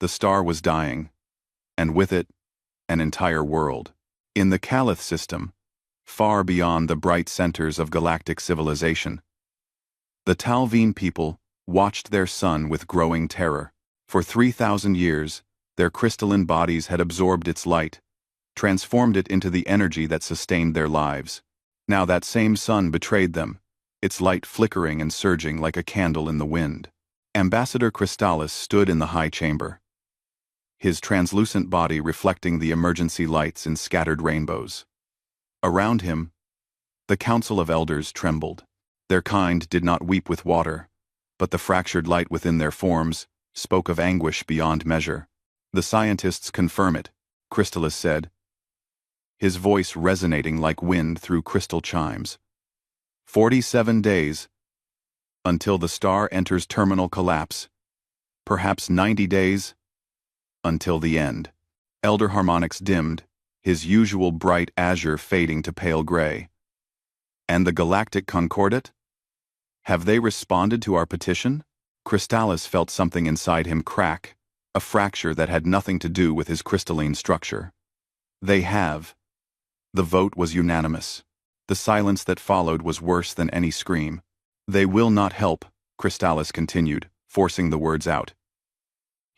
The star was dying, and with it, an entire world. In the Calith system, far beyond the bright centers of galactic civilization, the Talveen people watched their sun with growing terror. For 3,000 years, their crystalline bodies had absorbed its light, transformed it into the energy that sustained their lives. Now that same sun betrayed them, its light flickering and surging like a candle in the wind. Ambassador Crystallis stood in the high chamber, his translucent body reflecting the emergency lights in scattered rainbows. Around him, the Council of Elders trembled. Their kind did not weep with water, but the fractured light within their forms spoke of anguish beyond measure. "The scientists confirm it," Crystallis said, his voice resonating like wind through crystal chimes. 47 days until the star enters terminal collapse. Perhaps 90 days until the end. Elder Harmonix dimmed, his usual bright azure fading to pale gray. "And the Galactic Concordat? Have they responded to our petition?" Crystallis felt something inside him crack, a fracture that had nothing to do with his crystalline structure. "They have." The vote was unanimous. The silence that followed was worse than any scream. "They will not help," Crystallis continued, forcing the words out.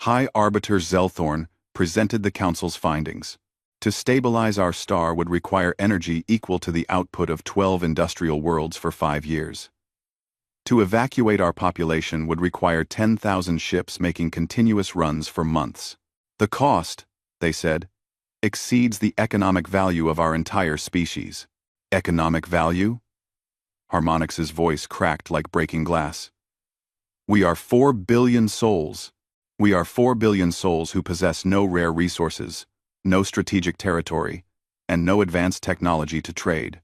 High Arbiter Zelthorn presented the Council's findings. To stabilize our star would require energy equal to the output of 12 industrial worlds for 5 years. To evacuate our population would require 10,000 ships making continuous runs for months. "The cost," they said, "exceeds the economic value of our entire species." "Economic value?" Harmonix's voice cracked like breaking glass. "We are 4 billion souls. We are 4 billion souls who possess no rare resources, no strategic territory, and no advanced technology to trade."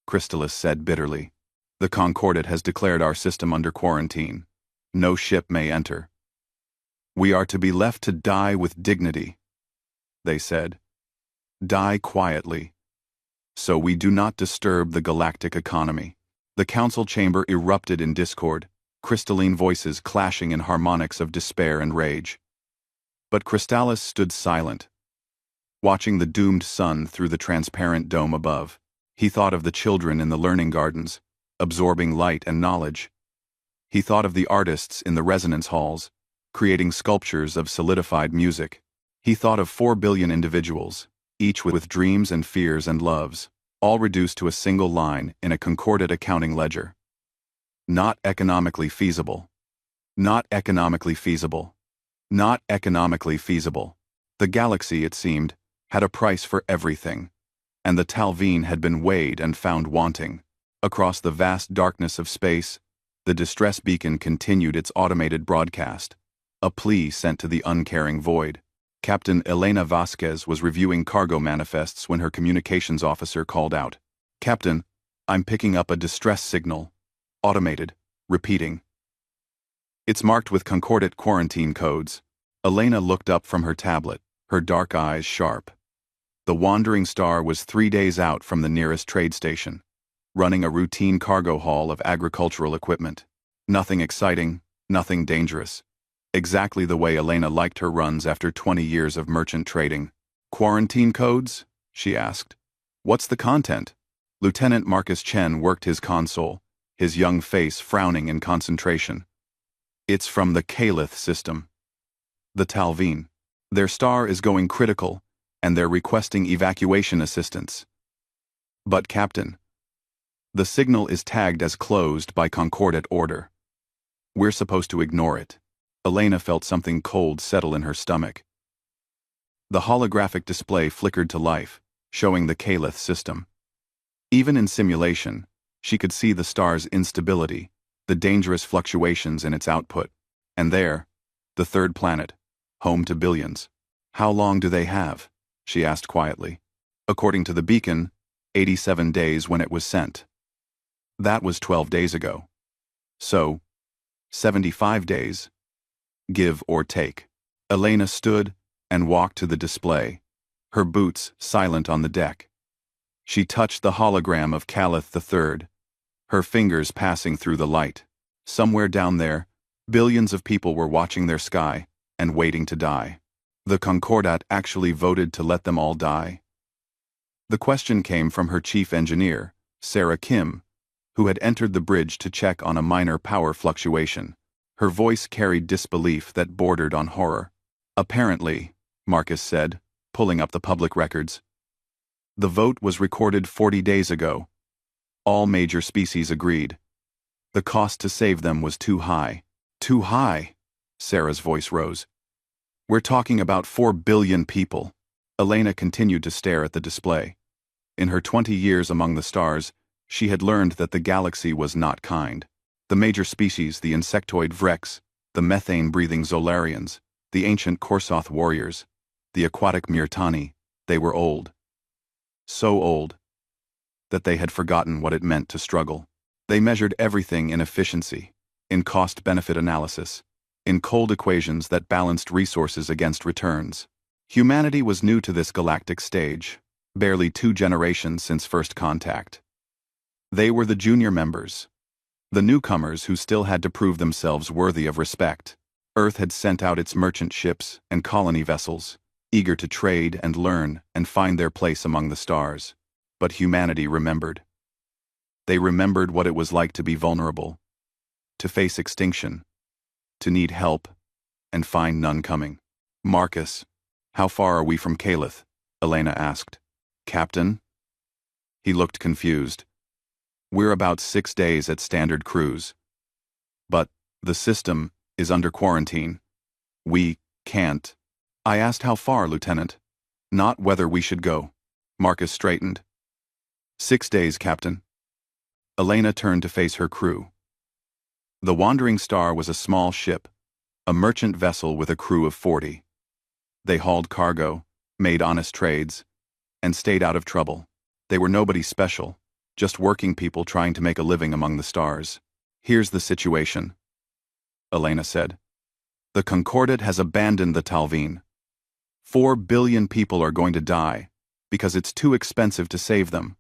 Crystallis said bitterly. "The Concordat has declared our system under quarantine. No ship may enter. We are to be left to die with dignity," they said. "Die quietly, so we do not disturb the galactic economy." The council chamber erupted in discord, crystalline voices clashing in harmonics of despair and rage. But Crystallis stood silent, watching the doomed sun through the transparent dome above. He thought of the children in the learning gardens, absorbing light and knowledge. He thought of the artists in the resonance halls, creating sculptures of solidified music. He thought of 4 billion individuals, each with dreams and fears and loves, all reduced to a single line in a Concordat accounting ledger. Not economically feasible. Not economically feasible. Not economically feasible. The galaxy, it seemed, had a price for everything, and the Talveen had been weighed and found wanting. Across the vast darkness of space, the distress beacon continued its automated broadcast, a plea sent to the uncaring void. Captain Elena Vasquez was reviewing cargo manifests when her communications officer called out, "Captain, I'm picking up a distress signal. Automated, repeating." "It's marked with Concordat quarantine codes." Elena looked up from her tablet, her dark eyes sharp. The wandering star was 3 days out from the nearest trade station, running a routine cargo haul of agricultural equipment. Nothing exciting, nothing dangerous. Exactly the way Elena liked her runs after 20 years of merchant trading. "Quarantine codes?" she asked. "What's the content?" Lieutenant Marcus Chen worked his console, his young face frowning in concentration. "It's from the Calith system. The Talveen. Their star is going critical, and they're requesting evacuation assistance." "But Captain, the signal is tagged as closed by Concordat order. We're supposed to ignore it." Elena felt something cold settle in her stomach. The holographic display flickered to life, showing the Calith system. Even in simulation, she could see the star's instability, the dangerous fluctuations in its output. And there, the third planet, home to billions. "How long do they have?" she asked quietly. "According to the beacon, 87 days when it was sent. That was 12 days ago. So, 75 days. Give or take." Elena stood and walked to the display, her boots silent on the deck. She touched the hologram of Calith III, her fingers passing through the light. Somewhere down there, billions of people were watching their sky, and waiting to die. The Concordat actually voted to let them all die? The question came from her chief engineer, Sarah Kim, who had entered the bridge to check on a minor power fluctuation. Her voice carried disbelief that bordered on horror. Apparently, Marcus said, pulling up the public records. The vote was recorded 40 days ago. All major species agreed. The cost to save them was too high. Too high, Sarah's voice rose. We're talking about 4 billion people. Elena continued to stare at the display. In her 20 years among the stars, she had learned that the galaxy was not kind. The major species, the insectoid Vrex, the methane-breathing Zolarians, the ancient Korsoth warriors, the aquatic Myrtani, they were old. So old that they had forgotten what it meant to struggle. They measured everything in efficiency, in cost-benefit analysis, in cold equations that balanced resources against returns. Humanity was new to this galactic stage, barely 2 generations since first contact. They were the junior members, the newcomers who still had to prove themselves worthy of respect. Earth had sent out its merchant ships and colony vessels, eager to trade and learn and find their place among the stars. But humanity remembered. They remembered what it was like to be vulnerable, to face extinction, to need help, and find none coming. Marcus, how far are we from Calith? Elena asked. Captain? He looked confused. We're about 6 days at standard cruise. But the system is under quarantine. We can't. I asked how far, Lieutenant, not whether we should go. Marcus straightened. 6 days, Captain. Elena turned to face her crew. The Wandering Star was a small ship, a merchant vessel with a crew of 40. They hauled cargo, made honest trades, and stayed out of trouble. They were nobody special, just working people trying to make a living among the stars. Here's the situation, Elena said. The Concordat has abandoned the Talveen. 4 billion people are going to die because it's too expensive to save them.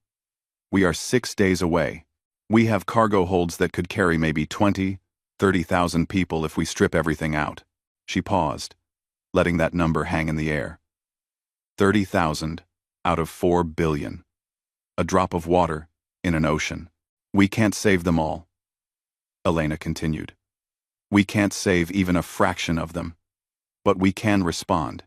We are 6 days away. We have cargo holds that could carry maybe 20, 30,000 people if we strip everything out. She paused, letting that number hang in the air. 30,000 out of 4 billion. A drop of water in an ocean. We can't save them all. Elena continued. We can't save even a fraction of them. But we can respond.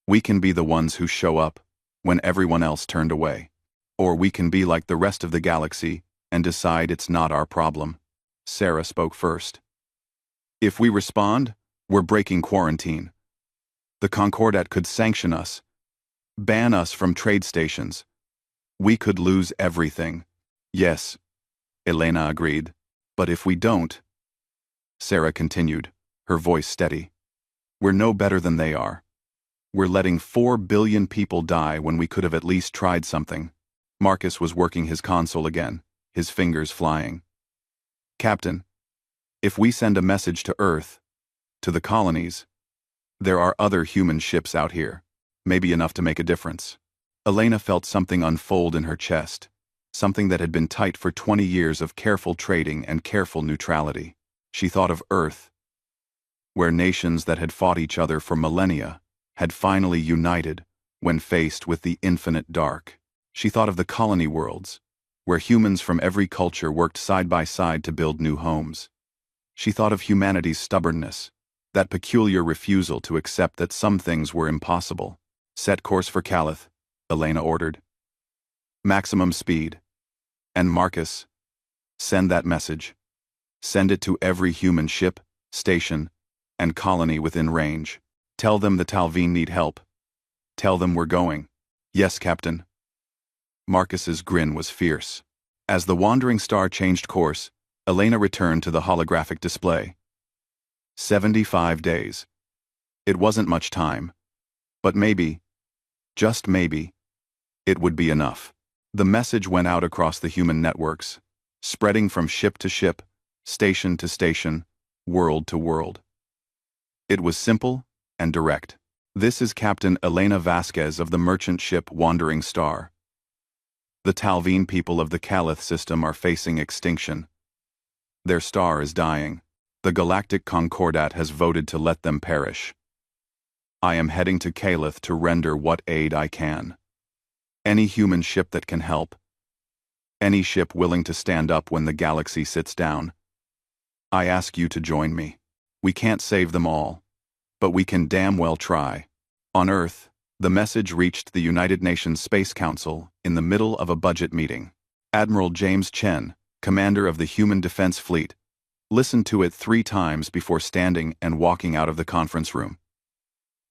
We can be the ones who show up when everyone else turned away. Or we can be like the rest of the galaxy and decide it's not our problem. Sarah spoke first. If we respond, we're breaking quarantine. The Concordat could sanction us, ban us from trade stations. We could lose everything. Yes, Elena agreed. But if we don't, Sarah continued, her voice steady, we're no better than they are. We're letting 4 billion people die when we could have at least tried something. Marcus was working his console again, his fingers flying. Captain, if we send a message to Earth, to the colonies, there are other human ships out here, maybe enough to make a difference. Elena felt something unfold in her chest, something that had been tight for 20 years of careful trading and careful neutrality. She thought of Earth, where nations that had fought each other for millennia had finally united when faced with the infinite dark. She thought of the colony worlds, where humans from every culture worked side by side to build new homes. She thought of humanity's stubbornness, that peculiar refusal to accept that some things were impossible. Set course for Calith, Elena ordered. Maximum speed. And Marcus, send that message. Send it to every human ship, station, and colony within range. Tell them the Talveen need help. Tell them we're going. Yes, Captain. Marcus's grin was fierce. As the Wandering Star changed course, Elena returned to the holographic display. 75 days. It wasn't much time. But maybe, just maybe, it would be enough. The message went out across the human networks, spreading from ship to ship, station to station, world to world. It was simple and direct. This is Captain Elena Vasquez of the merchant ship Wandering Star. The Talveen people of the Calith system are facing extinction. Their star is dying. The Galactic Concordat has voted to let them perish. I am heading to Calith to render what aid I can. Any human ship that can help. Any ship willing to stand up when the galaxy sits down. I ask you to join me. We can't save them all, but we can damn well try. On Earth, the message reached the United Nations Space Council in the middle of a budget meeting. Admiral James Chen, commander of the Human Defense Fleet, listened to it 3 times before standing and walking out of the conference room.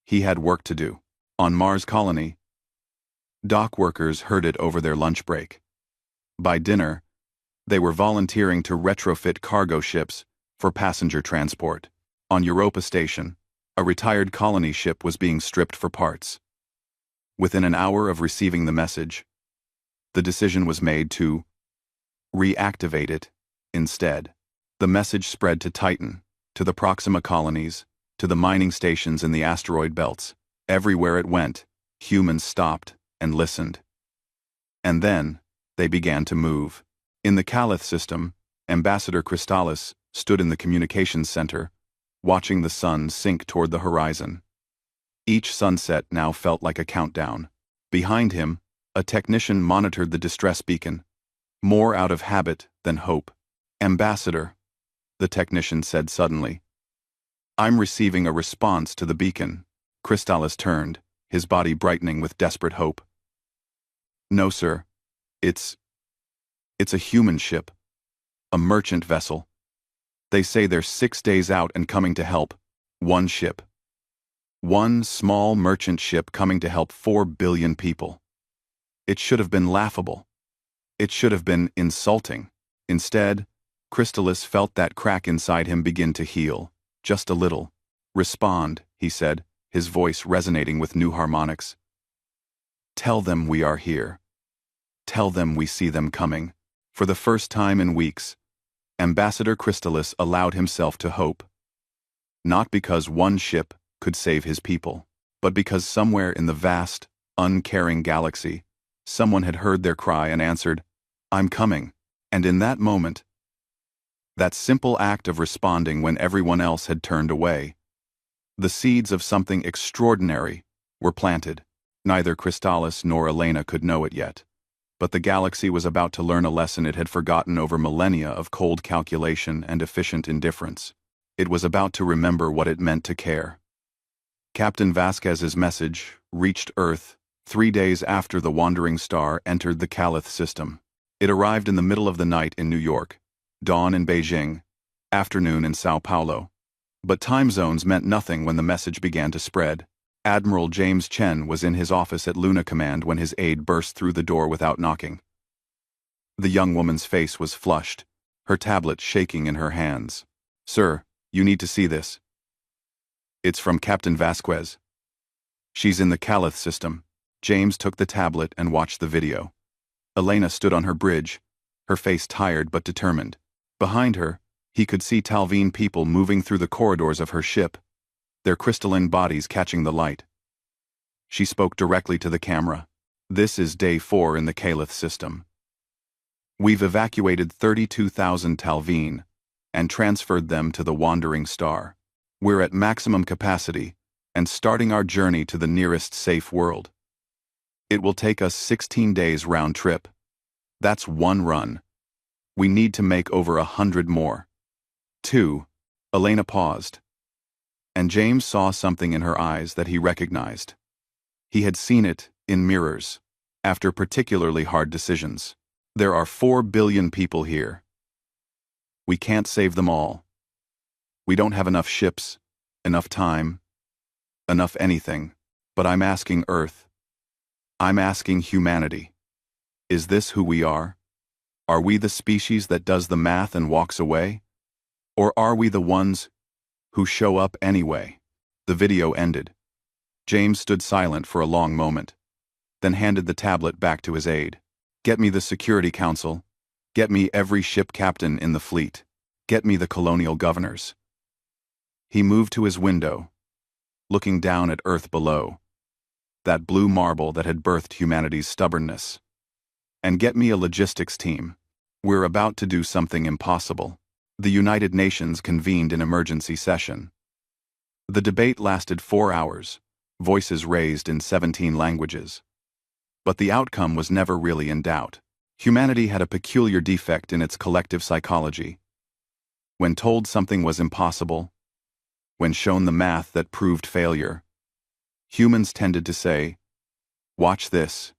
He had work to do. On Mars Colony, dock workers heard it over their lunch break. By dinner, they were volunteering to retrofit cargo ships for passenger transport. On Europa Station, a retired colony ship was being stripped for parts. Within an hour of receiving the message, the decision was made to reactivate it instead. The message spread to Titan, to the Proxima colonies, to the mining stations in the asteroid belts. Everywhere it went, humans stopped and listened. And then, they began to move. In the Calith system, Ambassador Crystallis stood in the communications center, watching the sun sink toward the horizon. Each sunset now felt like a countdown. Behind him, a technician monitored the distress beacon, more out of habit than hope. Ambassador, the technician said suddenly. I'm receiving a response to the beacon. Crystallis turned, his body brightening with desperate hope. No, sir. It's a human ship. A merchant vessel. They say they're 6 days out and coming to help. One ship. One small merchant ship coming to help 4 billion people. It should have been laughable. It should have been insulting. Instead, Crystallis felt that crack inside him begin to heal, just a little. Respond, he said, his voice resonating with new harmonics. Tell them we are here. Tell them we see them coming. For the first time in weeks, Ambassador Crystallis allowed himself to hope. Not because one ship could save his people, but because somewhere in the vast, uncaring galaxy, someone had heard their cry and answered, I'm coming. And in that moment, that simple act of responding when everyone else had turned away, the seeds of something extraordinary were planted. Neither Crystallis nor Elena could know it yet, but the galaxy was about to learn a lesson it had forgotten over millennia of cold calculation and efficient indifference. It was about to remember what it meant to care. Captain Vasquez's message reached Earth 3 days after the wandering star entered the Calith system. It arrived in the middle of the night in New York, dawn in Beijing, afternoon in Sao Paulo. But time zones meant nothing when the message began to spread. Admiral James Chen was in his office at Luna Command when his aide burst through the door without knocking. The young woman's face was flushed, her tablet shaking in her hands. Sir, you need to see this. It's from Captain Vasquez. She's in the Calith system. James took the tablet and watched the video. Elena stood on her bridge, her face tired but determined. Behind her, he could see Talveen people moving through the corridors of her ship, their crystalline bodies catching the light. She spoke directly to the camera. This is day 4 in the Calith system. We've evacuated 32,000 Talveen and transferred them to the Wandering Star. We're at maximum capacity and starting our journey to the nearest safe world. It will take us 16 days round trip. That's 1 run. We need to make over 100 more. 2. Elena paused. And James saw something in her eyes that he recognized. He had seen it in mirrors, after particularly hard decisions. There are 4 billion people here. We can't save them all. We don't have enough ships, enough time, enough anything. But I'm asking Earth. I'm asking humanity. Is this who we are? Are we the species that does the math and walks away? Or are we the ones who show up anyway? The video ended. James stood silent for a long moment, then handed the tablet back to his aide. Get me the Security Council. Get me every ship captain in the fleet. Get me the colonial governors. He moved to his window, looking down at Earth below, that blue marble that had birthed humanity's stubbornness. And get me a logistics team. We're about to do something impossible. The United Nations convened an emergency session. The debate lasted 4 hours, voices raised in 17 languages. But the outcome was never really in doubt. Humanity had a peculiar defect in its collective psychology. When told something was impossible, when shown the math that proved failure, humans tended to say, "Watch this,"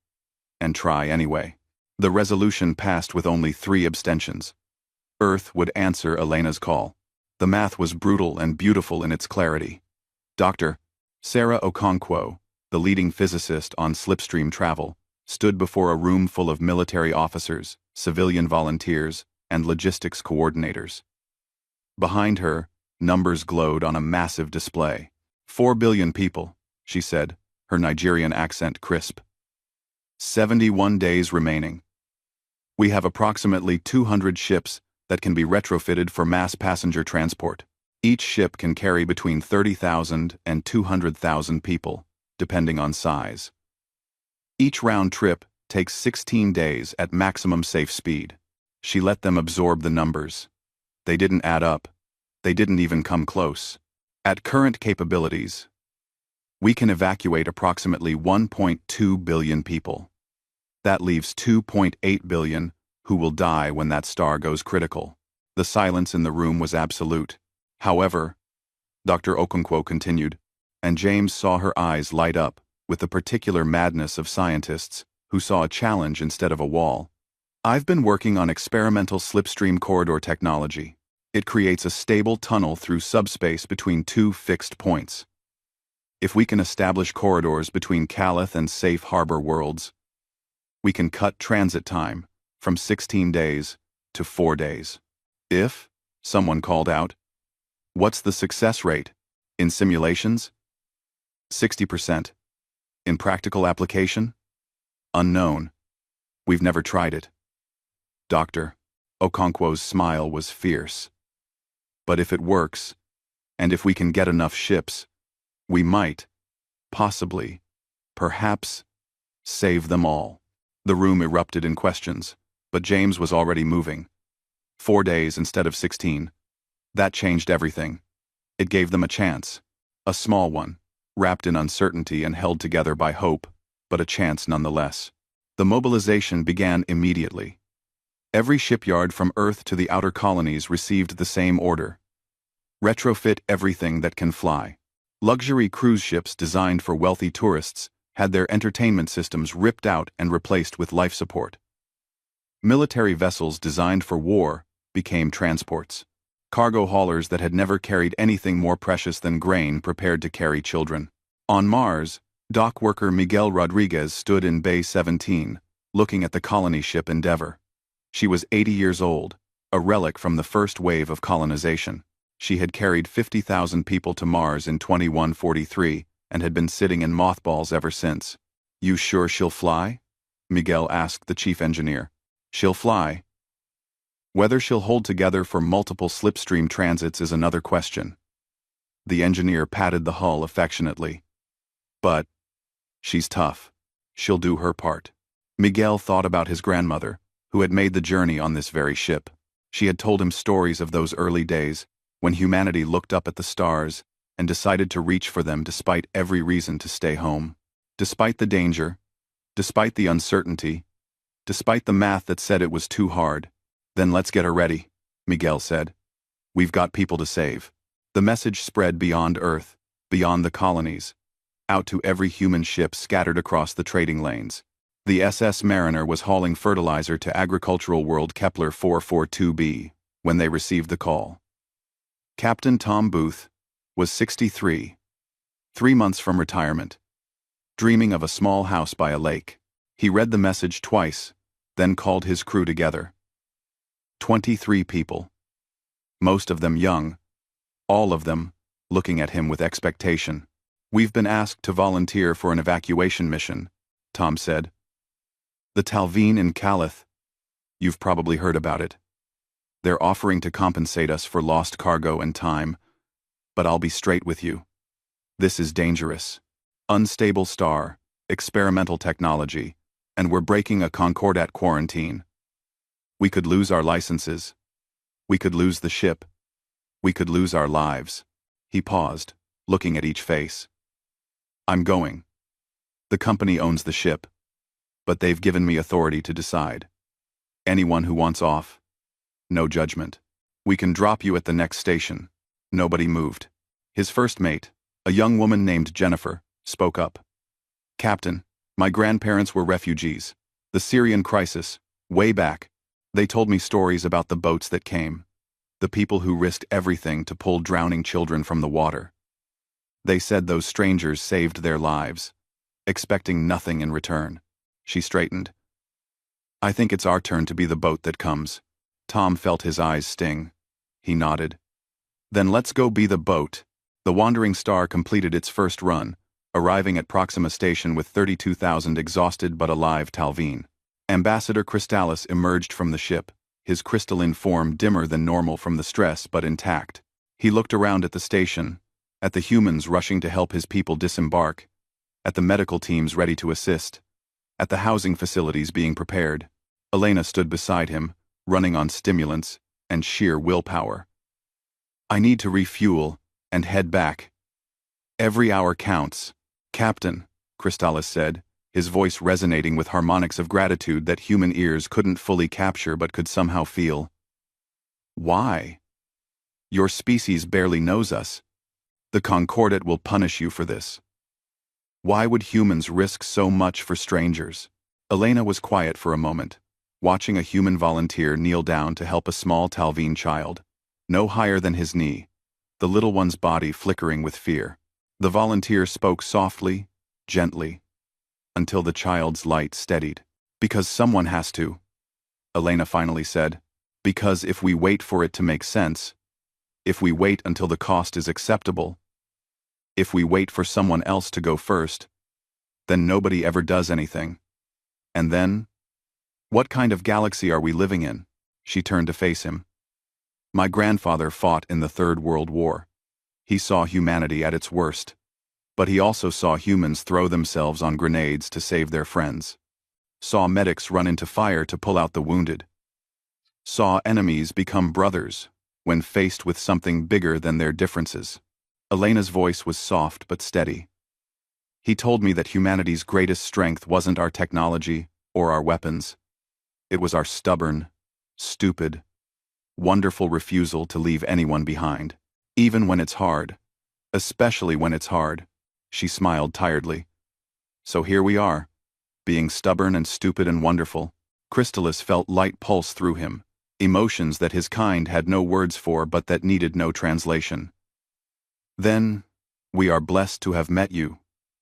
and try anyway. The resolution passed with only 3 abstentions. Earth would answer Elena's call. The math was brutal and beautiful in its clarity. Dr. Sarah Okonkwo, the leading physicist on slipstream travel, stood before a room full of military officers, civilian volunteers, and logistics coordinators. Behind her, numbers glowed on a massive display. 4 billion people, she said, her Nigerian accent crisp. 71 days remaining. We have approximately 200 ships that can be retrofitted for mass passenger transport. Each ship can carry between 30,000 and 200,000 people, depending on size. Each round trip takes 16 days at maximum safe speed. She let them absorb the numbers. They didn't add up. They didn't even come close. At current capabilities, we can evacuate approximately 1.2 billion people. That leaves 2.8 billion who will die when that star goes critical. The silence in the room was absolute. However, Dr. Okonkwo continued, and James saw her eyes light up with the particular madness of scientists who saw a challenge instead of a wall. I've been working on experimental slipstream corridor technology. It creates a stable tunnel through subspace between 2 fixed points. If we can establish corridors between Calith and safe harbor worlds, we can cut transit time from 16 days to 4 days. If, someone called out, what's the success rate? In simulations? 60%. In practical application? Unknown. We've never tried it. Dr. Okonkwo's smile was fierce. But if it works, and if we can get enough ships, we might, possibly, perhaps, save them all. The room erupted in questions, but James was already moving. 4 days instead of 16. That changed everything. It gave them a chance. A small one, wrapped in uncertainty and held together by hope, but a chance nonetheless. The mobilization began immediately. Every shipyard from Earth to the outer colonies received the same order. Retrofit everything that can fly. Luxury cruise ships designed for wealthy tourists had their entertainment systems ripped out and replaced with life support. Military vessels designed for war became transports. Cargo haulers that had never carried anything more precious than grain prepared to carry children. On Mars, dock worker Miguel Rodriguez stood in Bay 17, looking at the colony ship Endeavour. She was 80 years old, a relic from the first wave of colonization. She had carried 50,000 people to Mars in 2143 and had been sitting in mothballs ever since. "You sure she'll fly?" Miguel asked the chief engineer. "She'll fly. Whether she'll hold together for multiple slipstream transits is another question." The engineer patted the hull affectionately. "But she's tough. She'll do her part." Miguel thought about his grandmother, who had made the journey on this very ship. She had told him stories of those early days, when humanity looked up at the stars and decided to reach for them despite every reason to stay home. Despite the danger, despite the uncertainty, despite the math that said it was too hard. "Then let's get her ready," Miguel said. "We've got people to save." The message spread beyond Earth, beyond the colonies, out to every human ship scattered across the trading lanes. The SS Mariner was hauling fertilizer to agricultural world Kepler 442b when they received the call. Captain Tom Booth was 63, 3 months from retirement, dreaming of a small house by a lake. He read the message twice, then called his crew together. 23 people. Most of them young, all of them looking at him with expectation. "We've been asked to volunteer for an evacuation mission," Tom said. "The Talveen in Calith. You've probably heard about it. They're offering to compensate us for lost cargo and time, but I'll be straight with you. This is dangerous. Unstable star, experimental technology, and we're breaking a Concordat quarantine. We could lose our licenses. We could lose the ship. We could lose our lives." He paused, looking at each face. I'm going. The company owns the ship, but they've given me authority to decide. Anyone who wants off, no judgment. We can drop you at the next station. Nobody moved. His first mate, a young woman named Jennifer, spoke up. Captain, my grandparents were refugees. The Syrian crisis, way back. They told me stories about the boats that came. The people who risked everything to pull drowning children from the water. They said those strangers saved their lives, expecting nothing in return. She straightened. I think it's our turn to be the boat that comes. Tom felt his eyes sting. He nodded. Then let's go be the boat. The Wandering Star completed its first run, arriving at Proxima Station with 32,000 exhausted but alive Talveen. Ambassador Crystallis emerged from the ship, his crystalline form dimmer than normal from the stress but intact. He looked around at the station, at the humans rushing to help his people disembark, at the medical teams ready to assist, at the housing facilities being prepared. Elena stood beside him, running on stimulants and sheer willpower. I need to refuel and head back. Every hour counts. Captain, Crystallis said, his voice resonating with harmonics of gratitude that human ears couldn't fully capture but could somehow feel. Why? Your species barely knows us. The Concordat will punish you for this. Why would humans risk so much for strangers? Elena was quiet for a moment, watching a human volunteer kneel down to help a small Talveen child, no higher than his knee, the little one's body flickering with fear. The volunteer spoke softly, gently, until the child's light steadied. Because someone has to, Elena finally said. Because if we wait for it to make sense, if we wait until the cost is acceptable, if we wait for someone else to go first, then nobody ever does anything. And then, what kind of galaxy are we living in? She turned to face him. My grandfather fought in the Third World War. He saw humanity at its worst. But he also saw humans throw themselves on grenades to save their friends. Saw medics run into fire to pull out the wounded. Saw enemies become brothers when faced with something bigger than their differences. Elena's voice was soft but steady. He told me that humanity's greatest strength wasn't our technology or our weapons. It was our stubborn, stupid, wonderful refusal to leave anyone behind, even when it's hard. Especially when it's hard. She smiled tiredly. So here we are, being stubborn and stupid and wonderful. Crystallis felt light pulse through him, emotions that his kind had no words for but that needed no translation. Then, we are blessed to have met you,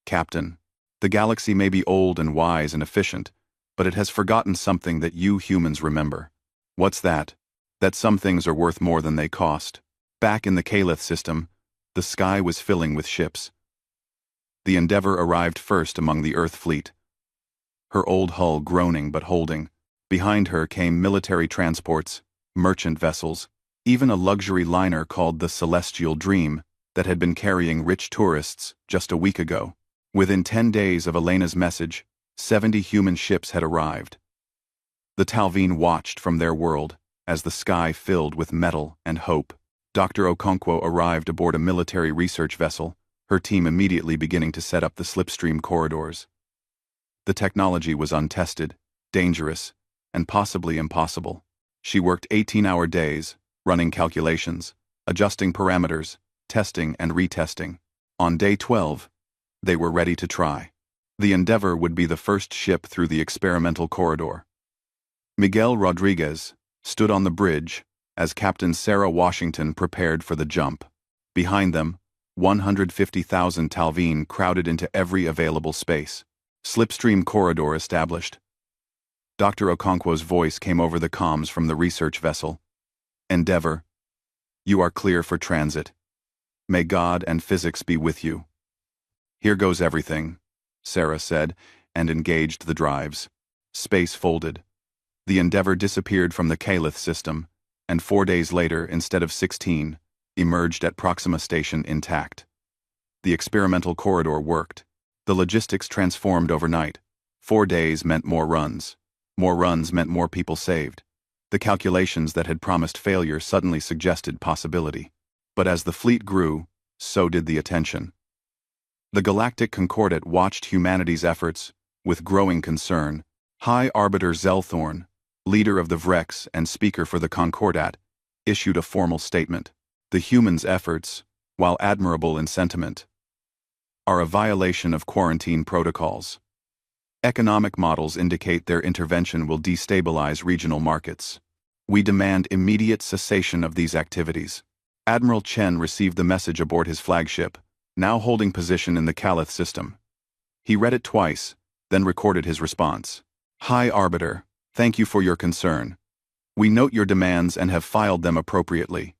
Captain. The galaxy may be old and wise and efficient, but it has forgotten something that you humans remember. What's that? That some things are worth more than they cost. Back in the Calith system, the sky was filling with ships. The Endeavour arrived first among the Earth fleet, her old hull groaning but holding. Behind her came military transports, merchant vessels, even a luxury liner called the Celestial Dream that had been carrying rich tourists just a week ago. Within 10 days of Elena's message, 70 human ships had arrived. The Talveen watched from their world as the sky filled with metal and hope. Dr. Okonkwo arrived aboard a military research vessel, her team immediately beginning to set up the slipstream corridors. The technology was untested, dangerous, and possibly impossible. She worked 18-hour days, running calculations, adjusting parameters, testing and retesting. On day 12, they were ready to try. The Endeavour would be the first ship through the experimental corridor. Miguel Rodriguez stood on the bridge as Captain Sarah Washington prepared for the jump. Behind them, 150,000 Talveen crowded into every available space. Slipstream corridor established. Dr. Okonkwo's voice came over the comms from the research vessel. Endeavour, you are clear for transit. May God and physics be with you. Here goes everything, Sarah said, and engaged the drives. Space folded. The Endeavour disappeared from the Calith system, and 4 days later, instead of 16, emerged at Proxima Station intact. The experimental corridor worked. The logistics transformed overnight. 4 days meant more runs. More runs meant more people saved. The calculations that had promised failure suddenly suggested possibility. But as the fleet grew, so did the attention. The Galactic Concordat watched humanity's efforts with growing concern. High Arbiter Zelthorn, leader of the Vrex and speaker for the Concordat, issued a formal statement. The humans' efforts, while admirable in sentiment, are a violation of quarantine protocols. Economic models indicate their intervention will destabilize regional markets. We demand immediate cessation of these activities. Admiral Chen received the message aboard his flagship, now holding position in the Calith system. He read it twice, then recorded his response. High Arbiter, thank you for your concern. We note your demands and have filed them appropriately.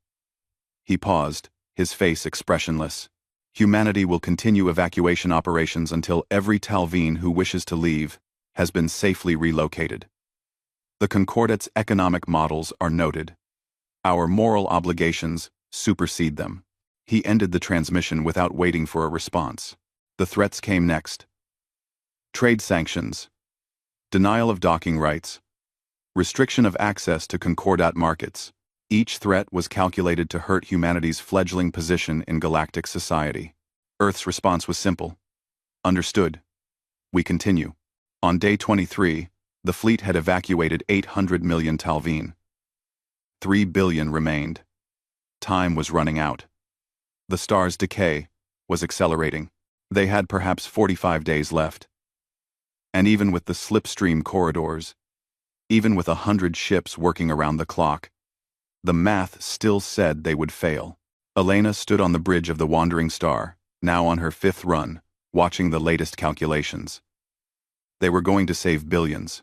He paused, his face expressionless. Humanity will continue evacuation operations until every Talveen who wishes to leave has been safely relocated. The Concordat's economic models are noted. Our moral obligations supersede them. He ended the transmission without waiting for a response. The threats came next. Trade sanctions, denial of docking rights, restriction of access to Concordat markets. Each threat was calculated to hurt humanity's fledgling position in galactic society. Earth's response was simple. Understood. We continue. On day 23, the fleet had evacuated 800 million Talveen. 3 billion remained. Time was running out. The star's decay was accelerating. They had perhaps 45 days left. And even with the slipstream corridors, even with 100 ships working around the clock, the math still said they would fail. Elena stood on the bridge of the Wandering Star, now on her 5th run, watching the latest calculations. They were going to save billions,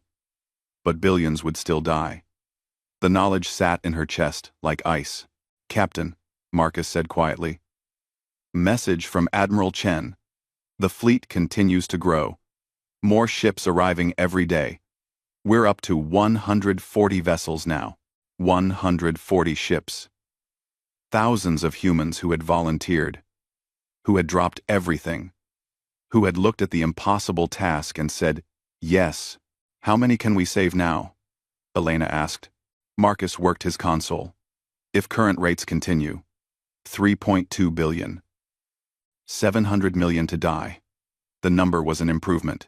but billions would still die. The knowledge sat in her chest like ice. Captain, Marcus said quietly. Message from Admiral Chen. The fleet continues to grow. More ships arriving every day. We're up to 140 vessels now. 140 ships. Thousands of humans who had volunteered, who had dropped everything, who had looked at the impossible task and said, yes. How many can we save now? Elena asked. Marcus worked his console. If current rates continue, 3.2 billion. 700 million to die. The number was an improvement.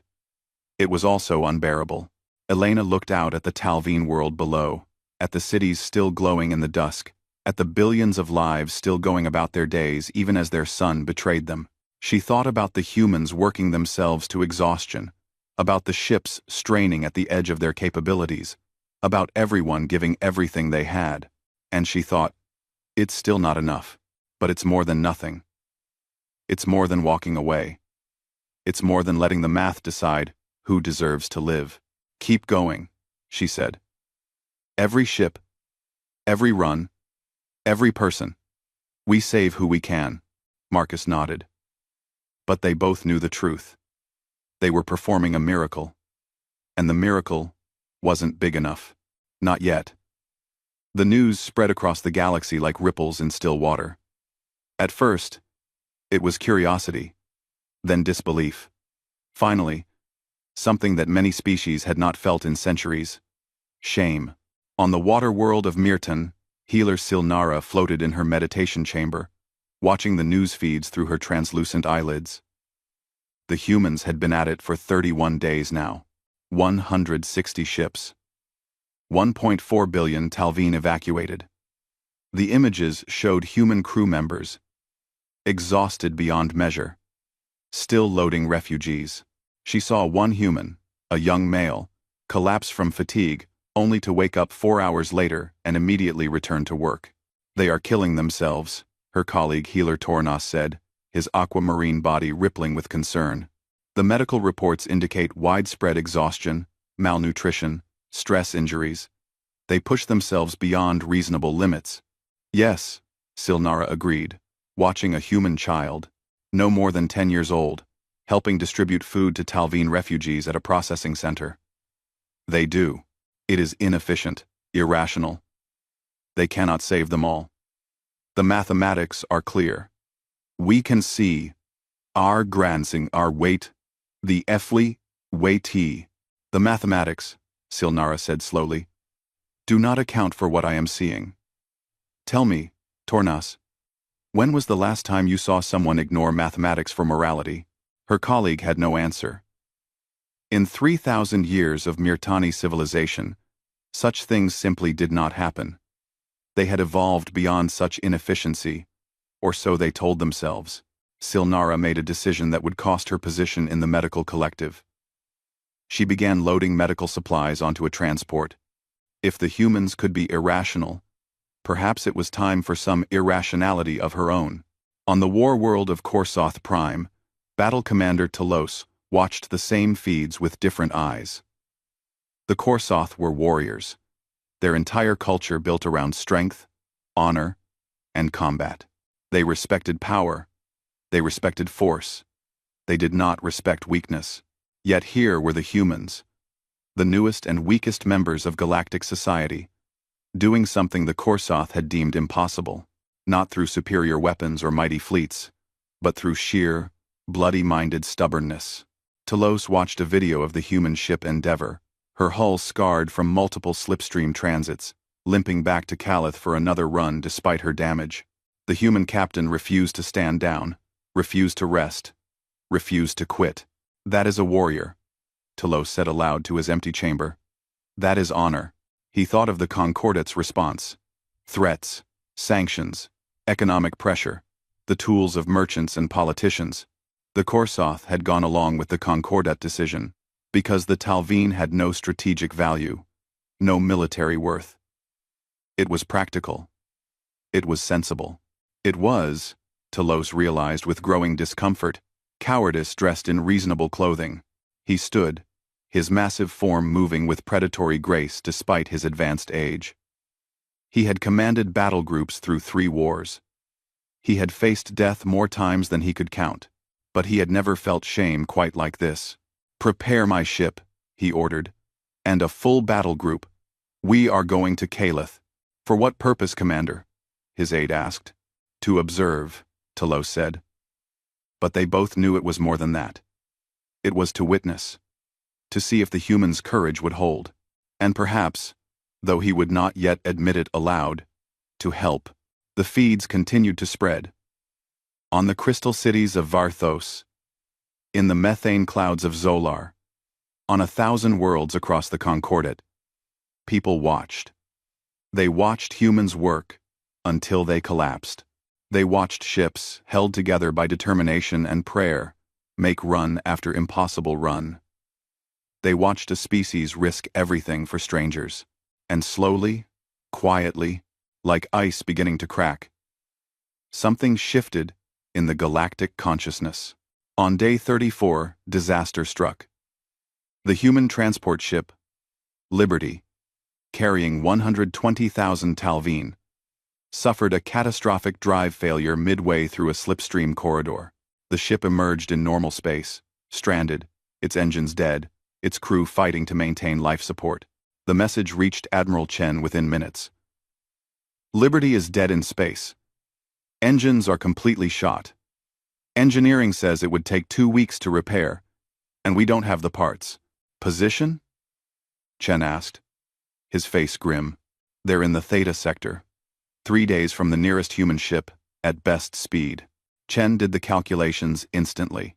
It was also unbearable. Elena looked out at the Talveen world below, at the cities still glowing in the dusk, at the billions of lives still going about their days even as their sun betrayed them. She thought about the humans working themselves to exhaustion, about the ships straining at the edge of their capabilities, about everyone giving everything they had, and she thought, it's still not enough, but it's more than nothing. It's more than walking away. It's more than letting the math decide who deserves to live. Keep going, she said. Every ship, every run, every person. We save who we can, Marcus nodded. But they both knew the truth. They were performing a miracle. And the miracle wasn't big enough. Not yet. The news spread across the galaxy like ripples in still water. At first, it was curiosity, then disbelief. Finally, something that many species had not felt in centuries. Shame. On the water world of Mirton, healer Silnara floated in her meditation chamber, watching the news feeds through her translucent eyelids. The humans had been at it for 31 days now. 160 ships. 1.4 billion Talveen evacuated. The images showed human crew members, exhausted beyond measure, still loading refugees. She saw one human, a young male, collapse from fatigue, only to wake up 4 hours later and immediately return to work. They are killing themselves, her colleague Healer Tornas said, his aquamarine body rippling with concern. The medical reports indicate widespread exhaustion, malnutrition, stress injuries. They push themselves beyond reasonable limits. Yes, Silnara agreed, watching a human child, no more than 10 years old, helping distribute food to Talveen refugees at a processing center. They do. It is inefficient, irrational. They cannot save them all. The mathematics are clear. We can see our grancing our weight, the HFY, weighty. The mathematics, Silnara said slowly, do not account for what I am seeing. Tell me, Tornas, when was the last time you saw someone ignore mathematics for morality? Her colleague had no answer. In 3,000 years of Mirtani civilization, such things simply did not happen. They had evolved beyond such inefficiency, or so they told themselves. Silnara made a decision that would cost her position in the medical collective. She began loading medical supplies onto a transport. If the humans could be irrational, perhaps it was time for some irrationality of her own. On the war world of Korsoth Prime, Battle Commander Telos watched the same feeds with different eyes. The Korsoth were warriors, their entire culture built around strength, honor, and combat. They respected power. They respected force. They did not respect weakness. Yet here were the humans, the newest and weakest members of galactic society, doing something the Korsoth had deemed impossible, not through superior weapons or mighty fleets, but through sheer, bloody-minded stubbornness. Telos watched a video of the human ship Endeavor, her hull scarred from multiple slipstream transits, limping back to Calith for another run despite her damage. The human captain refused to stand down, refused to rest, refused to quit. That is a warrior, Telos said aloud to his empty chamber. That is honor. He thought of the Concordate's response. Threats, sanctions, economic pressure, the tools of merchants and politicians. The Korsoth had gone along with the Concordate decision, because the Talveen had no strategic value, no military worth. It was practical. It was sensible. It was, Telos realized with growing discomfort, cowardice dressed in reasonable clothing. He stood, his massive form moving with predatory grace despite his advanced age. He had commanded battle groups through 3 wars. He had faced death more times than he could count, but he had never felt shame quite like this. Prepare my ship, he ordered, and a full battle group. We are going to Calith. For what purpose, Commander? His aide asked. To observe, Telos said. But they both knew it was more than that. It was to witness, to see if the humans' courage would hold, and perhaps, though he would not yet admit it aloud, to help. The feeds continued to spread. On the crystal cities of Varthos, in the methane clouds of Zolar, on 1,000 worlds across the Concordate, people watched. They watched humans work until they collapsed. They watched ships, held together by determination and prayer, make run after impossible run. They watched a species risk everything for strangers, and slowly, quietly, like ice beginning to crack, something shifted in the galactic consciousness. On day 34, disaster struck. The human transport ship, Liberty, carrying 120,000 Talveen, suffered a catastrophic drive failure midway through a slipstream corridor. The ship emerged in normal space, stranded, its engines dead, its crew fighting to maintain life support. The message reached Admiral Chen within minutes. Liberty is dead in space. Engines are completely shot. Engineering says it would take 2 weeks to repair, and we don't have the parts. Position? Chen asked, his face grim. They're in the Theta sector. 3 days from the nearest human ship, at best speed. Chen did the calculations instantly.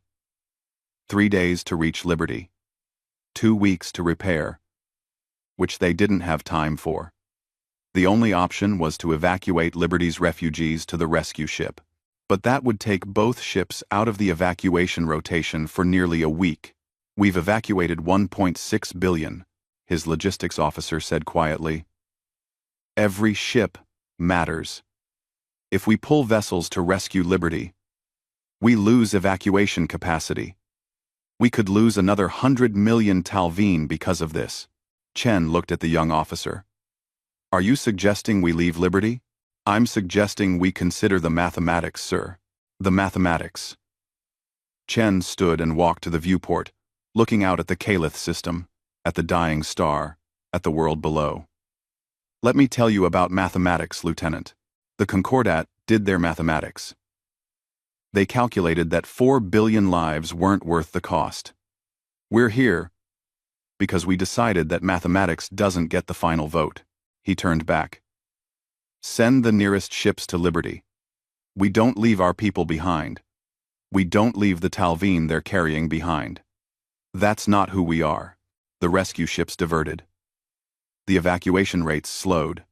3 days to reach Liberty. 2 weeks to repair, which they didn't have time for. The only option was to evacuate Liberty's refugees to the rescue ship. But that would take both ships out of the evacuation rotation for nearly a week. We've evacuated 1.6 billion, his logistics officer said quietly. Every ship matters. If we pull vessels to rescue Liberty, we lose evacuation capacity. We could lose another 100 million Talveen because of this. Chen looked at the young officer. Are you suggesting we leave Liberty? I'm suggesting we consider the mathematics, sir. The mathematics. Chen stood and walked to the viewport, looking out at the Calith system, at the dying star, at the world below. Let me tell you about mathematics, Lieutenant. The Concordat did their mathematics. They calculated that 4 billion lives weren't worth the cost. We're here because we decided that mathematics doesn't get the final vote. He turned back. Send the nearest ships to Liberty. We don't leave our people behind. We don't leave the Talveen they're carrying behind. That's not who we are. The rescue ships diverted. The evacuation rates slowed.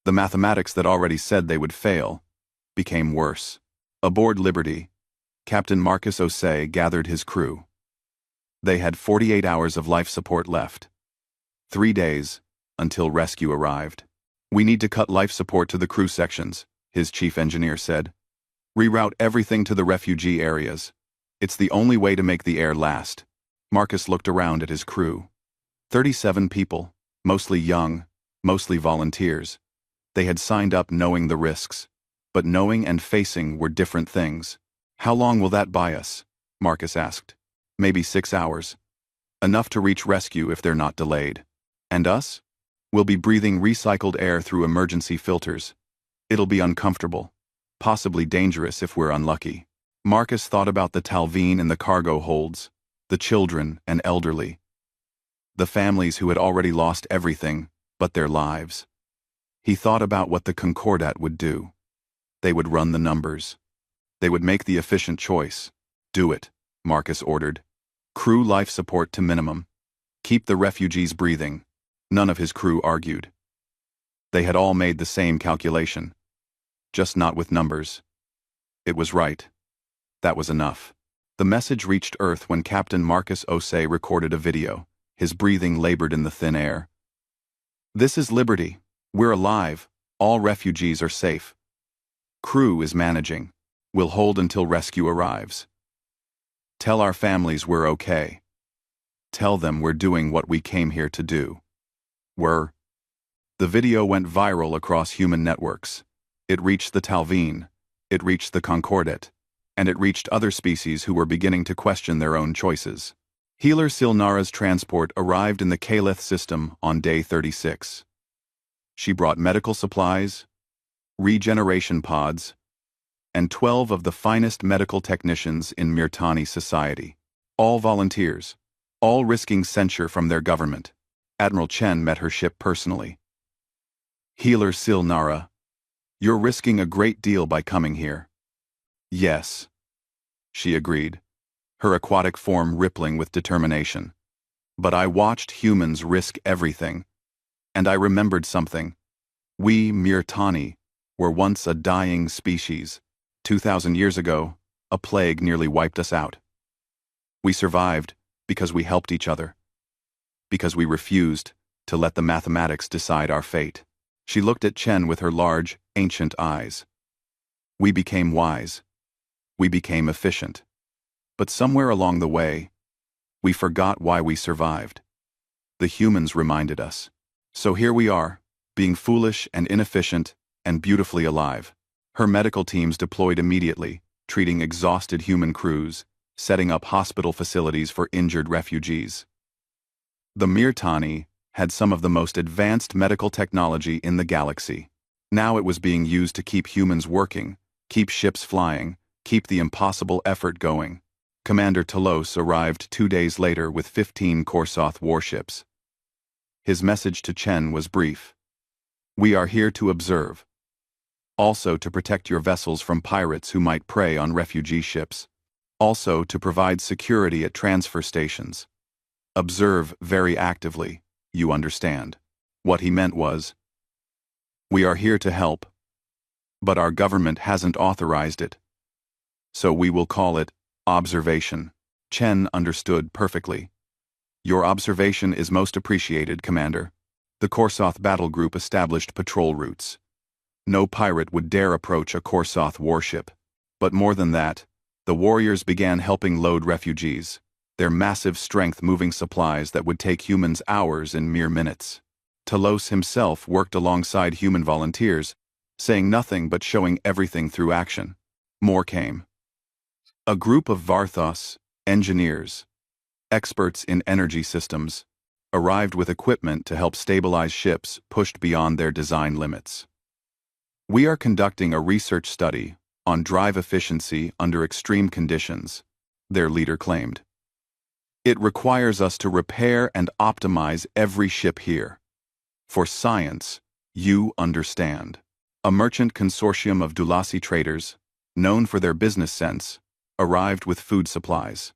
The mathematics that already said they would fail became worse. Aboard Liberty, Captain Marcus Osei gathered his crew. They had 48 hours of life support left. 3 days until rescue arrived. We need to cut life support to the crew sections, his chief engineer said. Reroute everything to the refugee areas. It's the only way to make the air last. Marcus looked around at his crew. 37 people, mostly young, mostly volunteers. They had signed up knowing the risks, but knowing and facing were different things. How long will that buy us? Marcus asked. Maybe 6 hours. Enough to reach rescue if they're not delayed. And us? We'll be breathing recycled air through emergency filters. It'll be uncomfortable, possibly dangerous if we're unlucky. Marcus thought about the Talveen in the cargo holds, the children and elderly. The families who had already lost everything but their lives. He thought about what the Concordat would do. They would run the numbers. They would make the efficient choice. Do it, Marcus ordered. Crew life support to minimum. Keep the refugees breathing. None of his crew argued. They had all made the same calculation. Just not with numbers. It was right. That was enough. The message reached Earth when Captain Marcus Osei recorded a video. His breathing labored in the thin air. This is Liberty. We're alive. All refugees are safe. Crew is managing. We'll hold until rescue arrives. Tell our families we're okay. Tell them we're doing what we came here to do. The video went viral across human networks. It reached the Talveen, it reached the Concordat, and it reached other species who were beginning to question their own choices. Healer Silnara's transport arrived in the Calith system on day 36. She brought medical supplies, regeneration pods, and 12 of the finest medical technicians in Mirtani society. All volunteers, all risking censure from their government. Admiral Chen met her ship personally. Healer Silnara, you're risking a great deal by coming here. Yes, she agreed, her aquatic form rippling with determination. But I watched humans risk everything, and I remembered something. We, Mirtani, were once a dying species. 2,000 years ago, a plague nearly wiped us out. We survived because we helped each other, because we refused to let the mathematics decide our fate. She looked at Chen with her large, ancient eyes. We became wise. We became efficient. But somewhere along the way, we forgot why we survived. The humans reminded us. So here we are, being foolish and inefficient and beautifully alive. Her medical teams deployed immediately, treating exhausted human crews, setting up hospital facilities for injured refugees. The Mirtani had some of the most advanced medical technology in the galaxy. Now it was being used to keep humans working, keep ships flying, keep the impossible effort going. Commander Talos arrived 2 days later with 15 Korsoth warships. His message to Chen was brief. We are here to observe. Also to protect your vessels from pirates who might prey on refugee ships. Also to provide security at transfer stations. Observe very actively, you understand. What he meant was, we are here to help, but our government hasn't authorized it. So we will call it observation. Chen understood perfectly. Your observation is most appreciated, Commander. The Korsoth battle group established patrol routes. No pirate would dare approach a Korsoth warship. But more than that, the warriors began helping load refugees, their massive strength moving supplies that would take humans hours in mere minutes. Talos himself worked alongside human volunteers, saying nothing but showing everything through action. More came. A group of Varthos engineers, experts in energy systems, arrived with equipment to help stabilize ships pushed beyond their design limits. We are conducting a research study on drive efficiency under extreme conditions, their leader claimed. It requires us to repair and optimize every ship here. For science, you understand. A merchant consortium of Dulasi traders, known for their business sense, arrived with food supplies.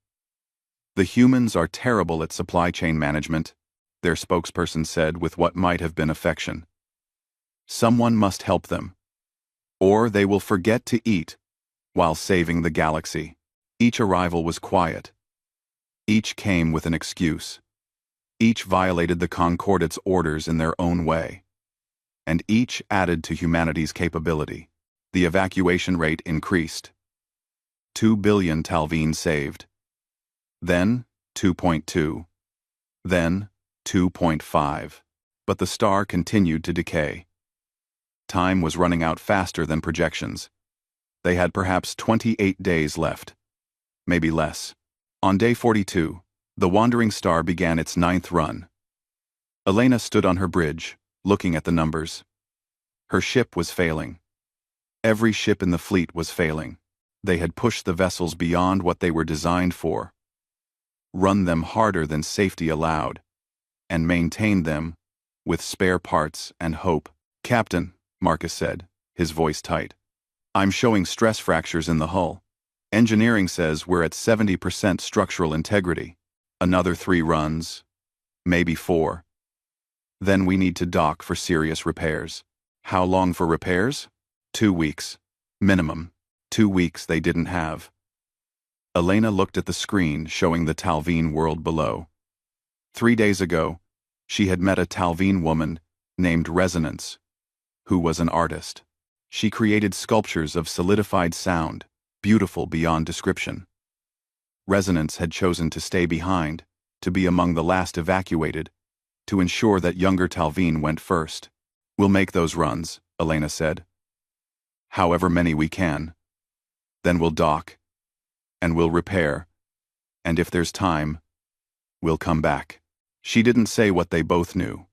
"The humans are terrible at supply chain management," their spokesperson said with what might have been affection. "Someone must help them, or they will forget to eat while saving the galaxy." Each arrival was quiet. Each came with an excuse. Each violated the Concordate's orders in their own way. And each added to humanity's capability. The evacuation rate increased. 2 billion Talveen saved. Then 2.2. Then 2.5. But the star continued to decay. Time was running out faster than projections. They had perhaps 28 days left. Maybe less. On day 42, the wandering star began its 9th run. Elena stood on her bridge, looking at the numbers. Her ship was failing. Every ship in the fleet was failing. They had pushed the vessels beyond what they were designed for, run them harder than safety allowed, and maintained them with spare parts and hope. "Captain," Marcus said, his voice tight, "I'm showing stress fractures in the hull. Engineering says we're at 70% structural integrity. Another 3 runs, maybe 4. Then we need to dock for serious repairs." "How long for repairs?" 2 weeks. Minimum. 2 weeks they didn't have. Elena looked at the screen showing the Talveen world below. 3 days ago, she had met a Talveen woman named Resonance, who was an artist. She created sculptures of solidified sound, beautiful beyond description. Resonance had chosen to stay behind, to be among the last evacuated, to ensure that younger Talveen went first. "We'll make those runs," Elena said. "However many we can. Then we'll dock, and we'll repair, and if there's time, we'll come back." She didn't say what they both knew.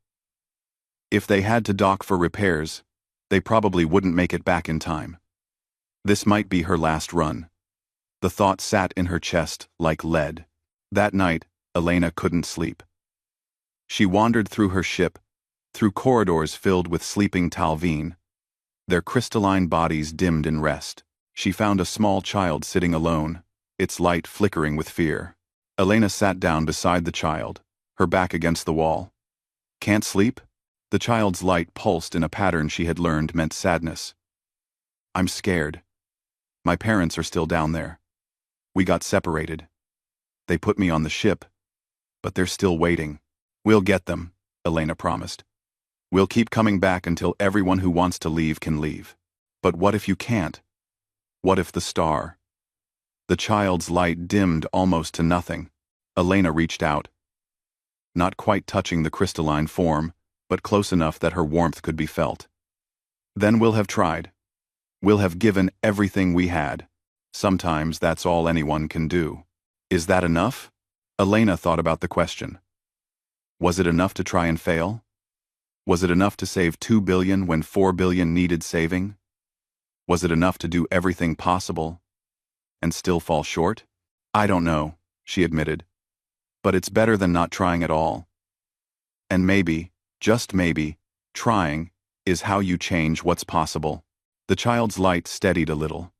If they had to dock for repairs, they probably wouldn't make it back in time. This might be her last run. The thought sat in her chest like lead. That night, Elena couldn't sleep. She wandered through her ship, through corridors filled with sleeping Talveen, their crystalline bodies dimmed in rest. She found a small child sitting alone, its light flickering with fear. Elena sat down beside the child, her back against the wall. "Can't sleep?" The child's light pulsed in a pattern she had learned meant sadness. "I'm scared. My parents are still down there. We got separated. They put me on the ship, but they're still waiting." "We'll get them," Elena promised. "We'll keep coming back until everyone who wants to leave can leave." "But what if you can't? What if the star?" The child's light dimmed almost to nothing. Elena reached out, not quite touching the crystalline form, but close enough that her warmth could be felt. "Then we'll have tried. We'll have given everything we had. Sometimes that's all anyone can do." "Is that enough?" Elena thought about the question. Was it enough to try and fail? Was it enough to save 2 billion when 4 billion needed saving? Was it enough to do everything possible and still fall short? "I don't know," she admitted. "But it's better than not trying at all. And maybe, just maybe, trying is how you change what's possible." The child's light steadied a little.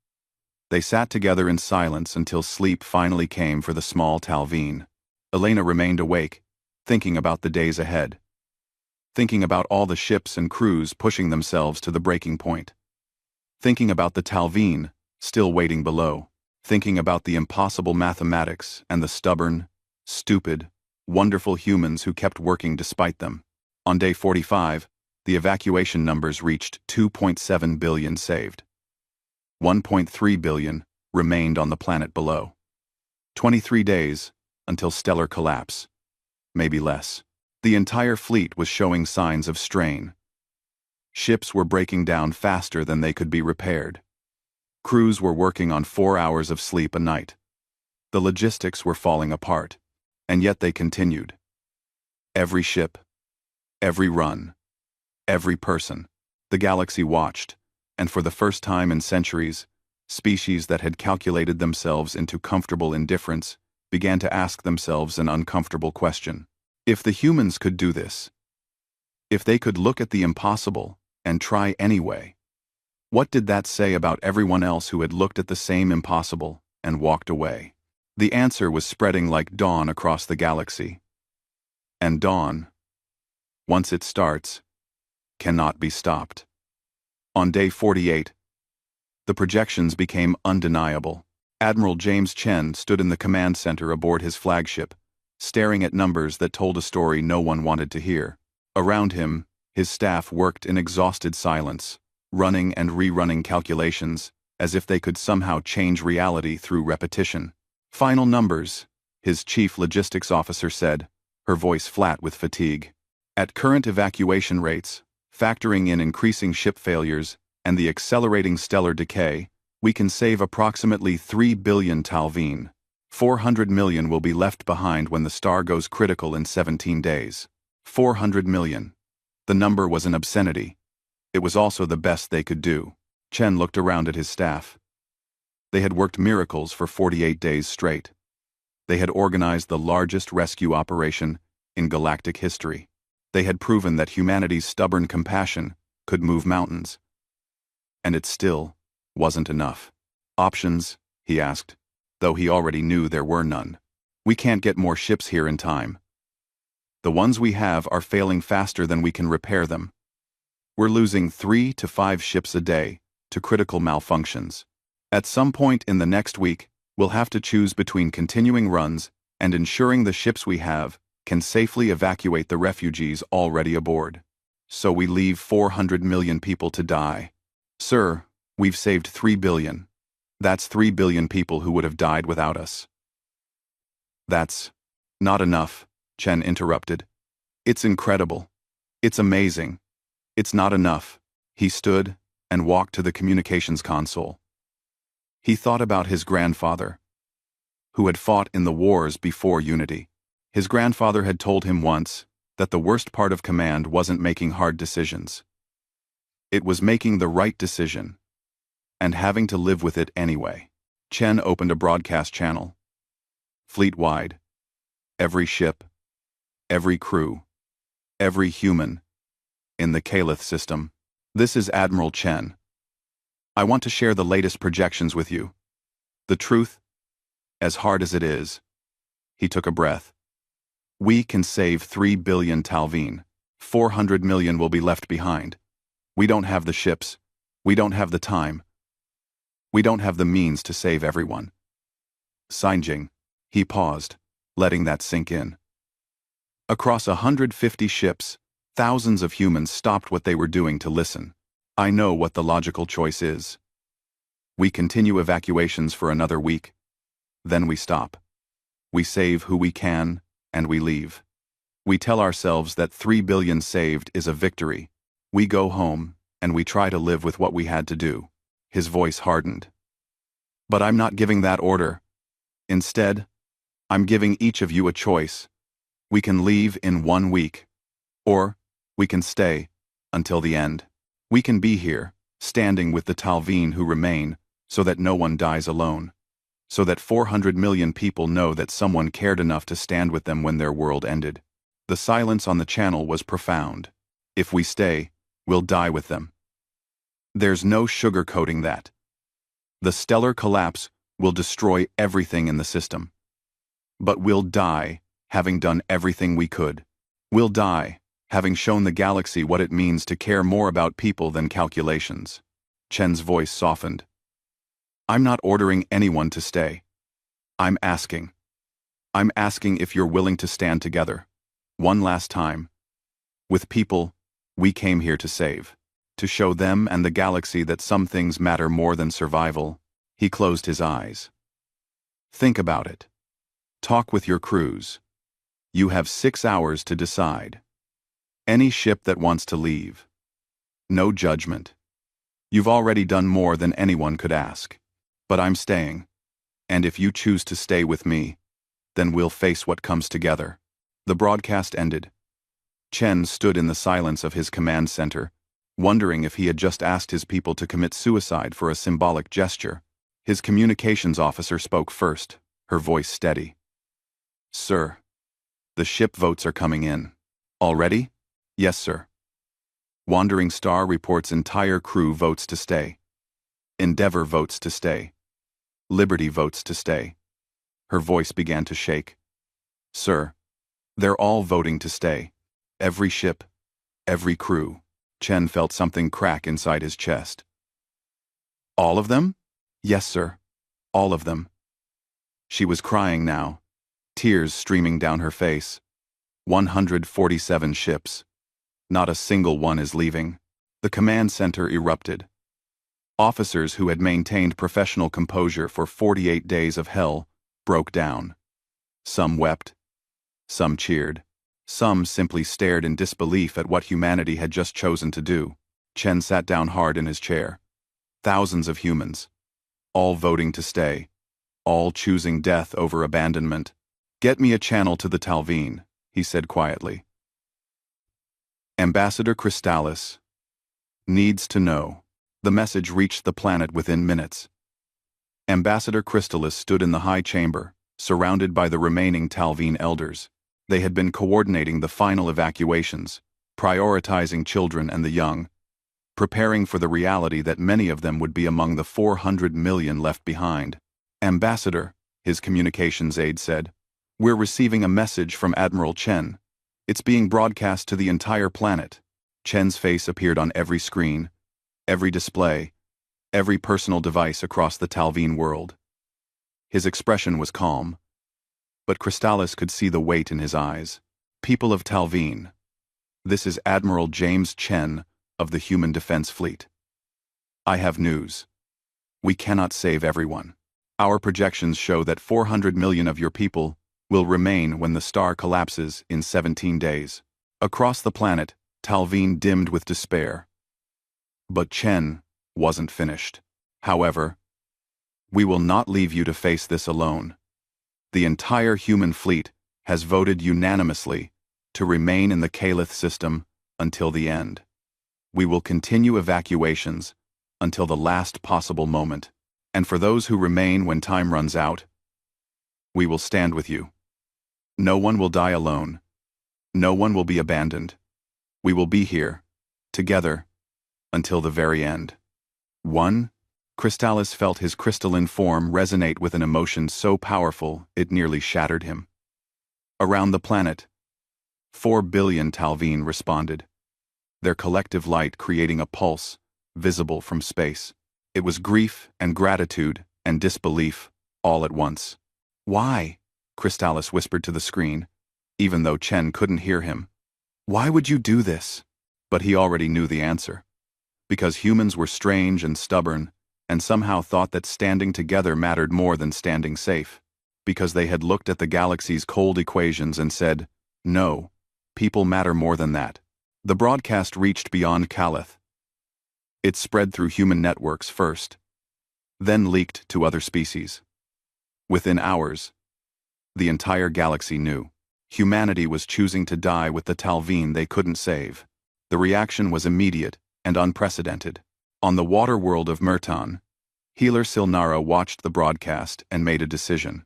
They sat together in silence until sleep finally came for the small Talveen. Elena remained awake, thinking about the days ahead. Thinking about all the ships and crews pushing themselves to the breaking point. Thinking about the Talveen, still waiting below. Thinking about the impossible mathematics and the stubborn, stupid, wonderful humans who kept working despite them. On day 45, the evacuation numbers reached 2.7 billion saved. 1.3 billion remained on the planet below. 23 days until stellar collapse. Maybe less. The entire fleet was showing signs of strain. Ships were breaking down faster than they could be repaired. Crews were working on 4 hours of sleep a night. The logistics were falling apart, and yet they continued. Every ship, every run, every person. The galaxy watched, and for the first time in centuries, species that had calculated themselves into comfortable indifference began to ask themselves an uncomfortable question. If the humans could do this, if they could look at the impossible and try anyway, what did that say about everyone else who had looked at the same impossible and walked away. The answer was spreading like dawn across the galaxy. And dawn, once it starts, cannot be stopped. On day 48, the projections became undeniable. Admiral James Chen stood in the command center aboard his flagship, staring at numbers that told a story no one wanted to hear. Around him, his staff worked in exhausted silence, running and rerunning calculations, as if they could somehow change reality through repetition. Final numbers, his chief logistics officer said, her voice flat with fatigue. At current evacuation rates, factoring in increasing ship failures and the accelerating stellar decay, we can save approximately 3 billion Talveen. 400 million will be left behind when the star goes critical in 17 days. 400 million. The number was an obscenity. It was also the best they could do. Chen looked around at his staff. They had worked miracles for 48 days straight. They had organized the largest rescue operation in galactic history. They had proven that humanity's stubborn compassion could move mountains. And it still wasn't enough. Options, he asked, though he already knew there were none. We can't get more ships here in time. The ones we have are failing faster than we can repair them. We're losing 3 to 5 ships a day to critical malfunctions. At some point in the next week, we'll have to choose between continuing runs and ensuring the ships we have can safely evacuate the refugees already aboard. So we leave 400 million people to die. Sir, we've saved 3 billion. That's 3 billion people who would have died without us. That's not enough, Chen interrupted. It's incredible. It's amazing. It's not enough. He stood and walked to the communications console. He thought about his grandfather, who had fought in the wars before Unity. His grandfather had told him once that the worst part of command wasn't making hard decisions. It was making the right decision, and having to live with it anyway. Chen opened a broadcast channel. Fleet-wide. Every ship, every crew, every human in the Calith system. This is Admiral Chen. I want to share the latest projections with you. The truth, as hard as it is. He took a breath. We can save 3 billion Talveen. 400 million will be left behind. We don't have the ships. We don't have the time. We don't have the means to save everyone. Sinjing. He paused, letting that sink in. Across 150 ships, thousands of humans stopped what they were doing to listen. I know what the logical choice is. We continue evacuations for another week. Then we stop. We save who we can, and we leave. We tell ourselves that 3 billion saved is a victory. We go home, and we try to live with what we had to do. His voice hardened. But I'm not giving that order. Instead, I'm giving each of you a choice. We can leave in 1 week. Or, we can stay until the end. We can be here, standing with the Talveen who remain, so that no one dies alone. So that 400 million people know that someone cared enough to stand with them when their world ended. The silence on the channel was profound. If we stay, we'll die with them. There's no sugarcoating that. The stellar collapse will destroy everything in the system. But we'll die, having done everything we could. We'll die, having shown the galaxy what it means to care more about people than calculations. Chen's voice softened. I'm not ordering anyone to stay. I'm asking. I'm asking if you're willing to stand together. One last time. With people we came here to save. To show them and the galaxy that some things matter more than survival. He closed his eyes. Think about it. Talk with your crews. You have 6 hours to decide. Any ship that wants to leave. No judgment. You've already done more than anyone could ask. But I'm staying. And if you choose to stay with me, then we'll face what comes together. The broadcast ended. Chen stood in the silence of his command center, wondering if he had just asked his people to commit suicide for a symbolic gesture. His communications officer spoke first, her voice steady. Sir, the ship votes are coming in. Already? Yes, sir. Wandering Star reports entire crew votes to stay. Endeavor votes to stay. Liberty votes to stay. Her voice began to shake. Sir, they're all voting to stay. Every ship, every crew. Chen felt something crack inside his chest. All of them? Yes, sir. All of them. She was crying now, tears streaming down her face. 147 ships. Not a single one is leaving. The command center erupted. Officers who had maintained professional composure for 48 days of hell broke down. Some wept. Some cheered. Some simply stared in disbelief at what humanity had just chosen to do. Chen sat down hard in his chair. Thousands of humans. All voting to stay. All choosing death over abandonment. Get me a channel to the Talveen, he said quietly. Ambassador Crystallis needs to know. The message reached the planet within minutes. Ambassador Crystallis stood in the high chamber, surrounded by the remaining Talveen elders. They had been coordinating the final evacuations, prioritizing children and the young, preparing for the reality that many of them would be among the 400 million left behind. Ambassador, his communications aide said, we're receiving a message from Admiral Chen. It's being broadcast to the entire planet. Chen's face appeared on every screen, every display, every personal device across the Talveen world. His expression was calm, but Crystallis could see the weight in his eyes. People of Talveen, this is Admiral James Chen of the Human Defense Fleet. I have news. We cannot save everyone. Our projections show that 400 million of your people will remain when the star collapses in 17 days. Across the planet, Talveen dimmed with despair. But Chen wasn't finished. However, we will not leave you to face this alone. The entire human fleet has voted unanimously to remain in the Calith system until the end. We will continue evacuations until the last possible moment. And for those who remain when time runs out, we will stand with you. No one will die alone. No one will be abandoned. We will be here, together, until the very end. 1. Crystallis felt his crystalline form resonate with an emotion so powerful it nearly shattered him. Around the planet, 4 billion Talveen responded, their collective light creating a pulse, visible from space. It was grief and gratitude and disbelief, all at once. Why? Crystallis whispered to the screen, even though Chen couldn't hear him. Why would you do this? But he already knew the answer. Because humans were strange and stubborn, and somehow thought that standing together mattered more than standing safe. Because they had looked at the galaxy's cold equations and said, no, people matter more than that. The broadcast reached beyond Calith. It spread through human networks first, then leaked to other species. Within hours, the entire galaxy knew. Humanity was choosing to die with the Talveen they couldn't save. The reaction was immediate and unprecedented. On the water world of Merton, Healer Silnara watched the broadcast and made a decision.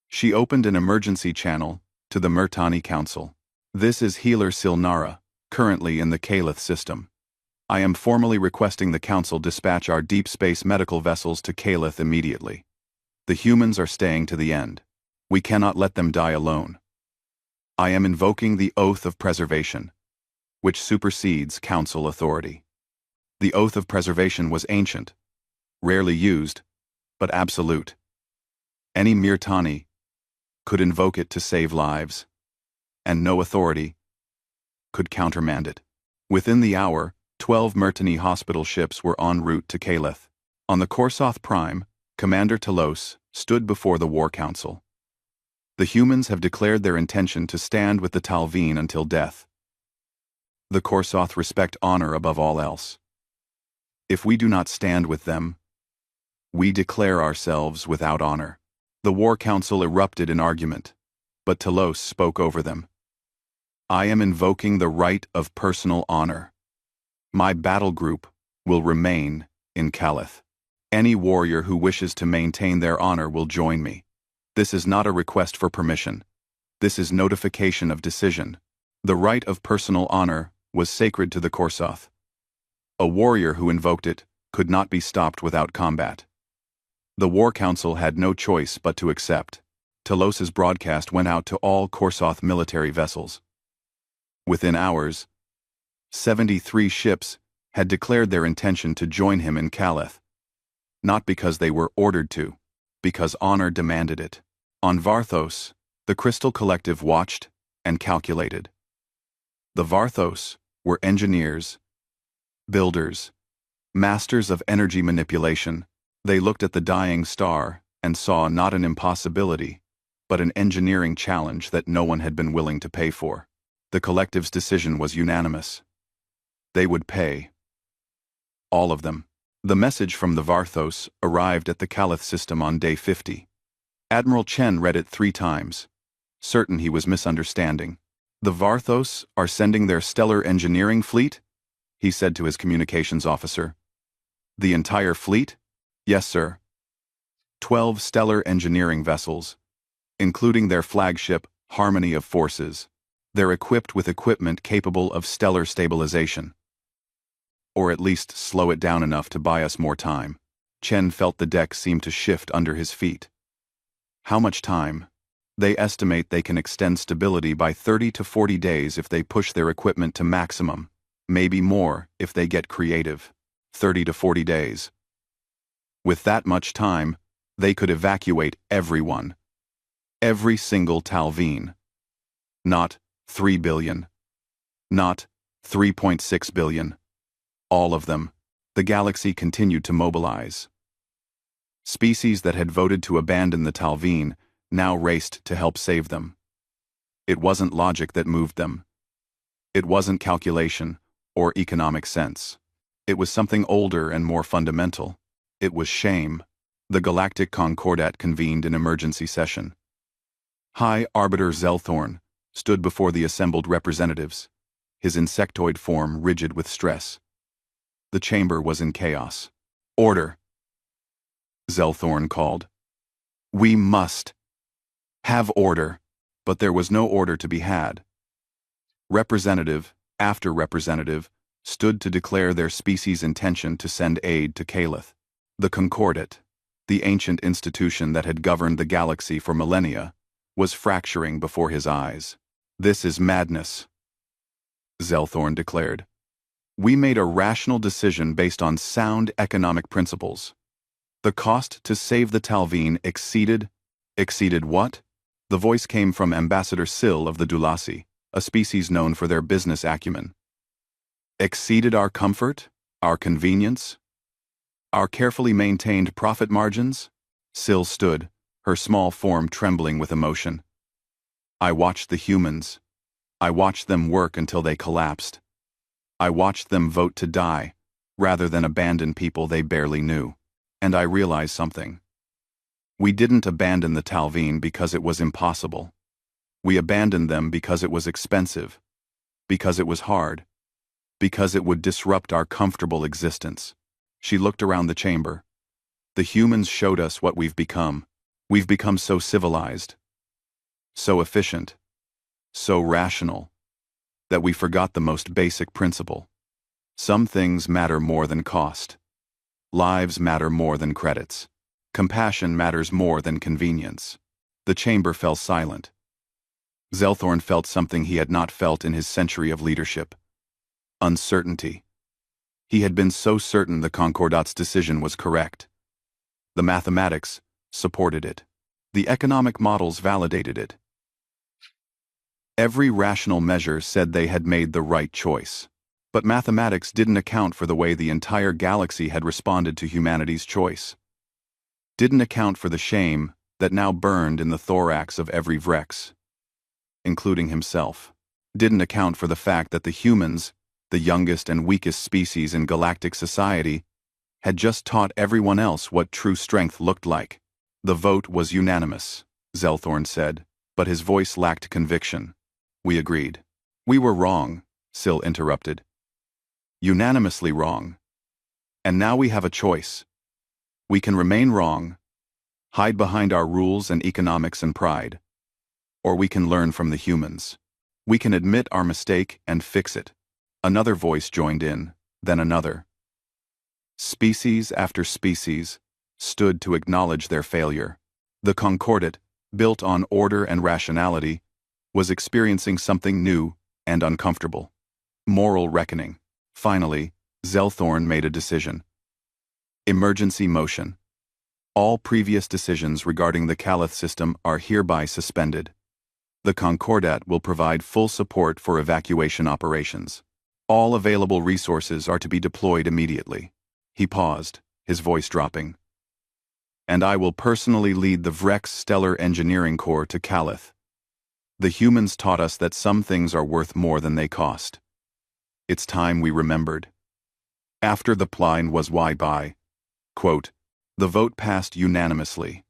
She opened an emergency channel to the Mertani Council. This is Healer Silnara, currently in the Calith system. I am formally requesting the Council dispatch our deep space medical vessels to Calith immediately. The humans are staying to the end. We cannot let them die alone. I am invoking the Oath of Preservation, which supersedes Council authority. The Oath of Preservation was ancient, rarely used, but absolute. Any Mirtani could invoke it to save lives, and no authority could countermand it. Within the hour, 12 Mirtani hospital ships were en route to Calith. On the Korsoth Prime, Commander Telos stood before the War Council. The humans have declared their intention to stand with the Talveen until death. The Korsoth respect honor above all else. If we do not stand with them, we declare ourselves without honor. The War Council erupted in argument, but Telos spoke over them. I am invoking the right of personal honor. My battle group will remain in Calith. Any warrior who wishes to maintain their honor will join me. This is not a request for permission. This is notification of decision. The right of personal honor was sacred to the Korsoth. A warrior who invoked it could not be stopped without combat. The War Council had no choice but to accept. Telos's broadcast went out to all Korsoth military vessels. Within hours, 73 ships had declared their intention to join him in Calith. Not because they were ordered to, because honor demanded it. On Varthos, the Crystal Collective watched and calculated. The Varthos were engineers, builders, masters of energy manipulation. They looked at the dying star and saw not an impossibility, but an engineering challenge that no one had been willing to pay for. The collective's decision was unanimous. They would pay. All of them. The message from the Varthos arrived at the Calith system on day 50. Admiral Chen read it 3 times, certain he was misunderstanding. The Varthos are sending their stellar engineering fleet? He said to his communications officer. The entire fleet? Yes, sir. 12 stellar engineering vessels, including their flagship, Harmony of Forces. They're equipped with equipment capable of stellar stabilization. Or at least slow it down enough to buy us more time. Chen felt the deck seem to shift under his feet. How much time? They estimate they can extend stability by 30 to 40 days if they push their equipment to maximum, maybe more if they get creative. 30 to 40 days. With that much time, they could evacuate everyone. Every single Talveen. Not 3 billion. Not 3.6 billion. All of them. The galaxy continued to mobilize. Species that had voted to abandon the Talveen now raced to help save them. It wasn't logic that moved them. It wasn't calculation or economic sense. It was something older and more fundamental. It was shame. The Galactic Concordat convened an emergency session. High Arbiter Zelthorn stood before the assembled representatives, his insectoid form rigid with stress. The chamber was in chaos. Order! Zelthorn called. We must have order. But there was no order to be had. Representative after representative stood to declare their species' intention to send aid to Calith. The Concordat, the ancient institution that had governed the galaxy for millennia, was fracturing before his eyes. This is madness, Zelthorn declared. We made a rational decision based on sound economic principles. The cost to save the Talveen exceeded what? The voice came from Ambassador Syl of the Dulasi, a species known for their business acumen. Exceeded our comfort, our convenience, our carefully maintained profit margins? Syl stood, her small form trembling with emotion. I watched the humans. I watched them work until they collapsed. I watched them vote to die, rather than abandon people they barely knew. And I realized something. We didn't abandon the Talveen because it was impossible. We abandoned them because it was expensive, because it was hard, because it would disrupt our comfortable existence. She looked around the chamber. The humans showed us what we've become. We've become so civilized, so efficient, so rational, that we forgot the most basic principle. Some things matter more than cost. Lives matter more than credits. Compassion matters more than convenience. The chamber fell silent. Zelthorn felt something he had not felt in his century of leadership. Uncertainty. He had been so certain the Concordat's decision was correct. The mathematics supported it. The economic models validated it. Every rational measure said they had made the right choice. But mathematics didn't account for the way the entire galaxy had responded to humanity's choice. Didn't account for the shame that now burned in the thorax of every Vrex, including himself. Didn't account for the fact that the humans, the youngest and weakest species in galactic society, had just taught everyone else what true strength looked like. The vote was unanimous, Zelthorn said, but his voice lacked conviction. We agreed. We were wrong, Syl interrupted. Unanimously wrong. And now we have a choice. We can remain wrong, hide behind our rules and economics and pride, or we can learn from the humans. We can admit our mistake and fix it. Another voice joined in, then another. Species after species, stood to acknowledge their failure. The Concordat, built on order and rationality, was experiencing something new and uncomfortable. Moral reckoning. Finally, Zelthorn made a decision. Emergency motion. All previous decisions regarding the Calith system are hereby suspended. The Concordat will provide full support for evacuation operations. All available resources are to be deployed immediately. He paused, his voice dropping. And I will personally lead the Vrex Stellar Engineering Corps to Calith. The humans taught us that some things are worth more than they cost. It's time we remembered. After the plan was by, quote, the vote passed unanimously.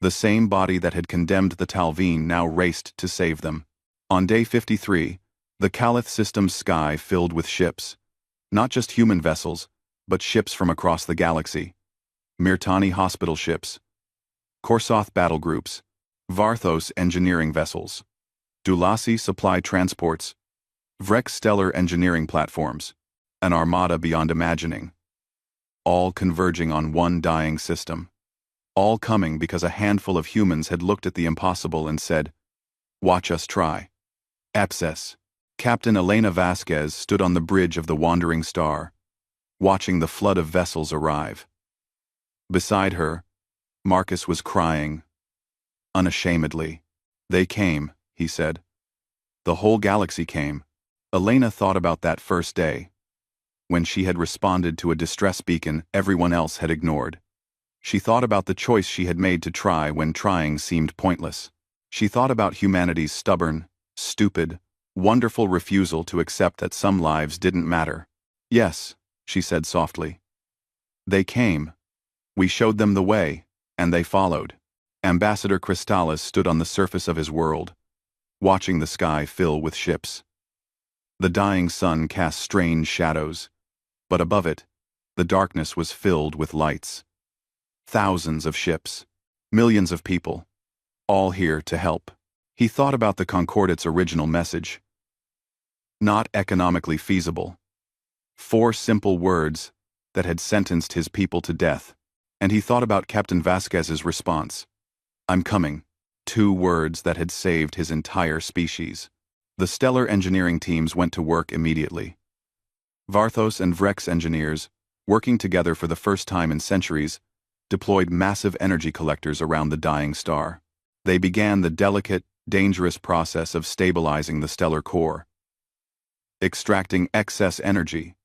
The same body that had condemned the Talveen now raced to save them. On day 53, the Calith system's sky filled with ships. Not just human vessels, but ships from across the galaxy. Mirtani hospital ships, Korsoth battle groups, Varthos engineering vessels, Dulasi supply transports, Vrex stellar engineering platforms, an armada beyond imagining. All converging on one dying system. All coming because a handful of humans had looked at the impossible and said, watch us try. Abscess. Captain Elena Vasquez stood on the bridge of the Wandering Star, watching the flood of vessels arrive. Beside her, Marcus was crying, unashamedly. They came, he said. The whole galaxy came. Elena thought about that first day, when she had responded to a distress beacon everyone else had ignored. She thought about the choice she had made to try when trying seemed pointless. She thought about humanity's stubborn, stupid, wonderful refusal to accept that some lives didn't matter. Yes, she said softly. They came. We showed them the way, and they followed. Ambassador Crystallis stood on the surface of his world, watching the sky fill with ships. The dying sun cast strange shadows, but above it, the darkness was filled with lights. Thousands of ships, millions of people, all here to help. He thought about the Concordat's original message. Not economically feasible. 4 simple words that had sentenced his people to death. And he thought about Captain Vasquez's response. I'm coming. 2 words that had saved his entire species. The stellar engineering teams went to work immediately. Varthos and Vrex engineers, working together for the first time in centuries, deployed massive energy collectors around the dying star. They began the delicate, dangerous process of stabilizing the stellar core, extracting excess energy,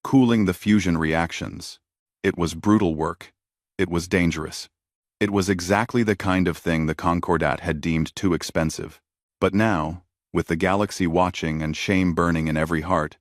cooling the fusion reactions. It was brutal work. It was dangerous. It was exactly the kind of thing the Concordat had deemed too expensive. But now, with the galaxy watching and shame burning in every heart,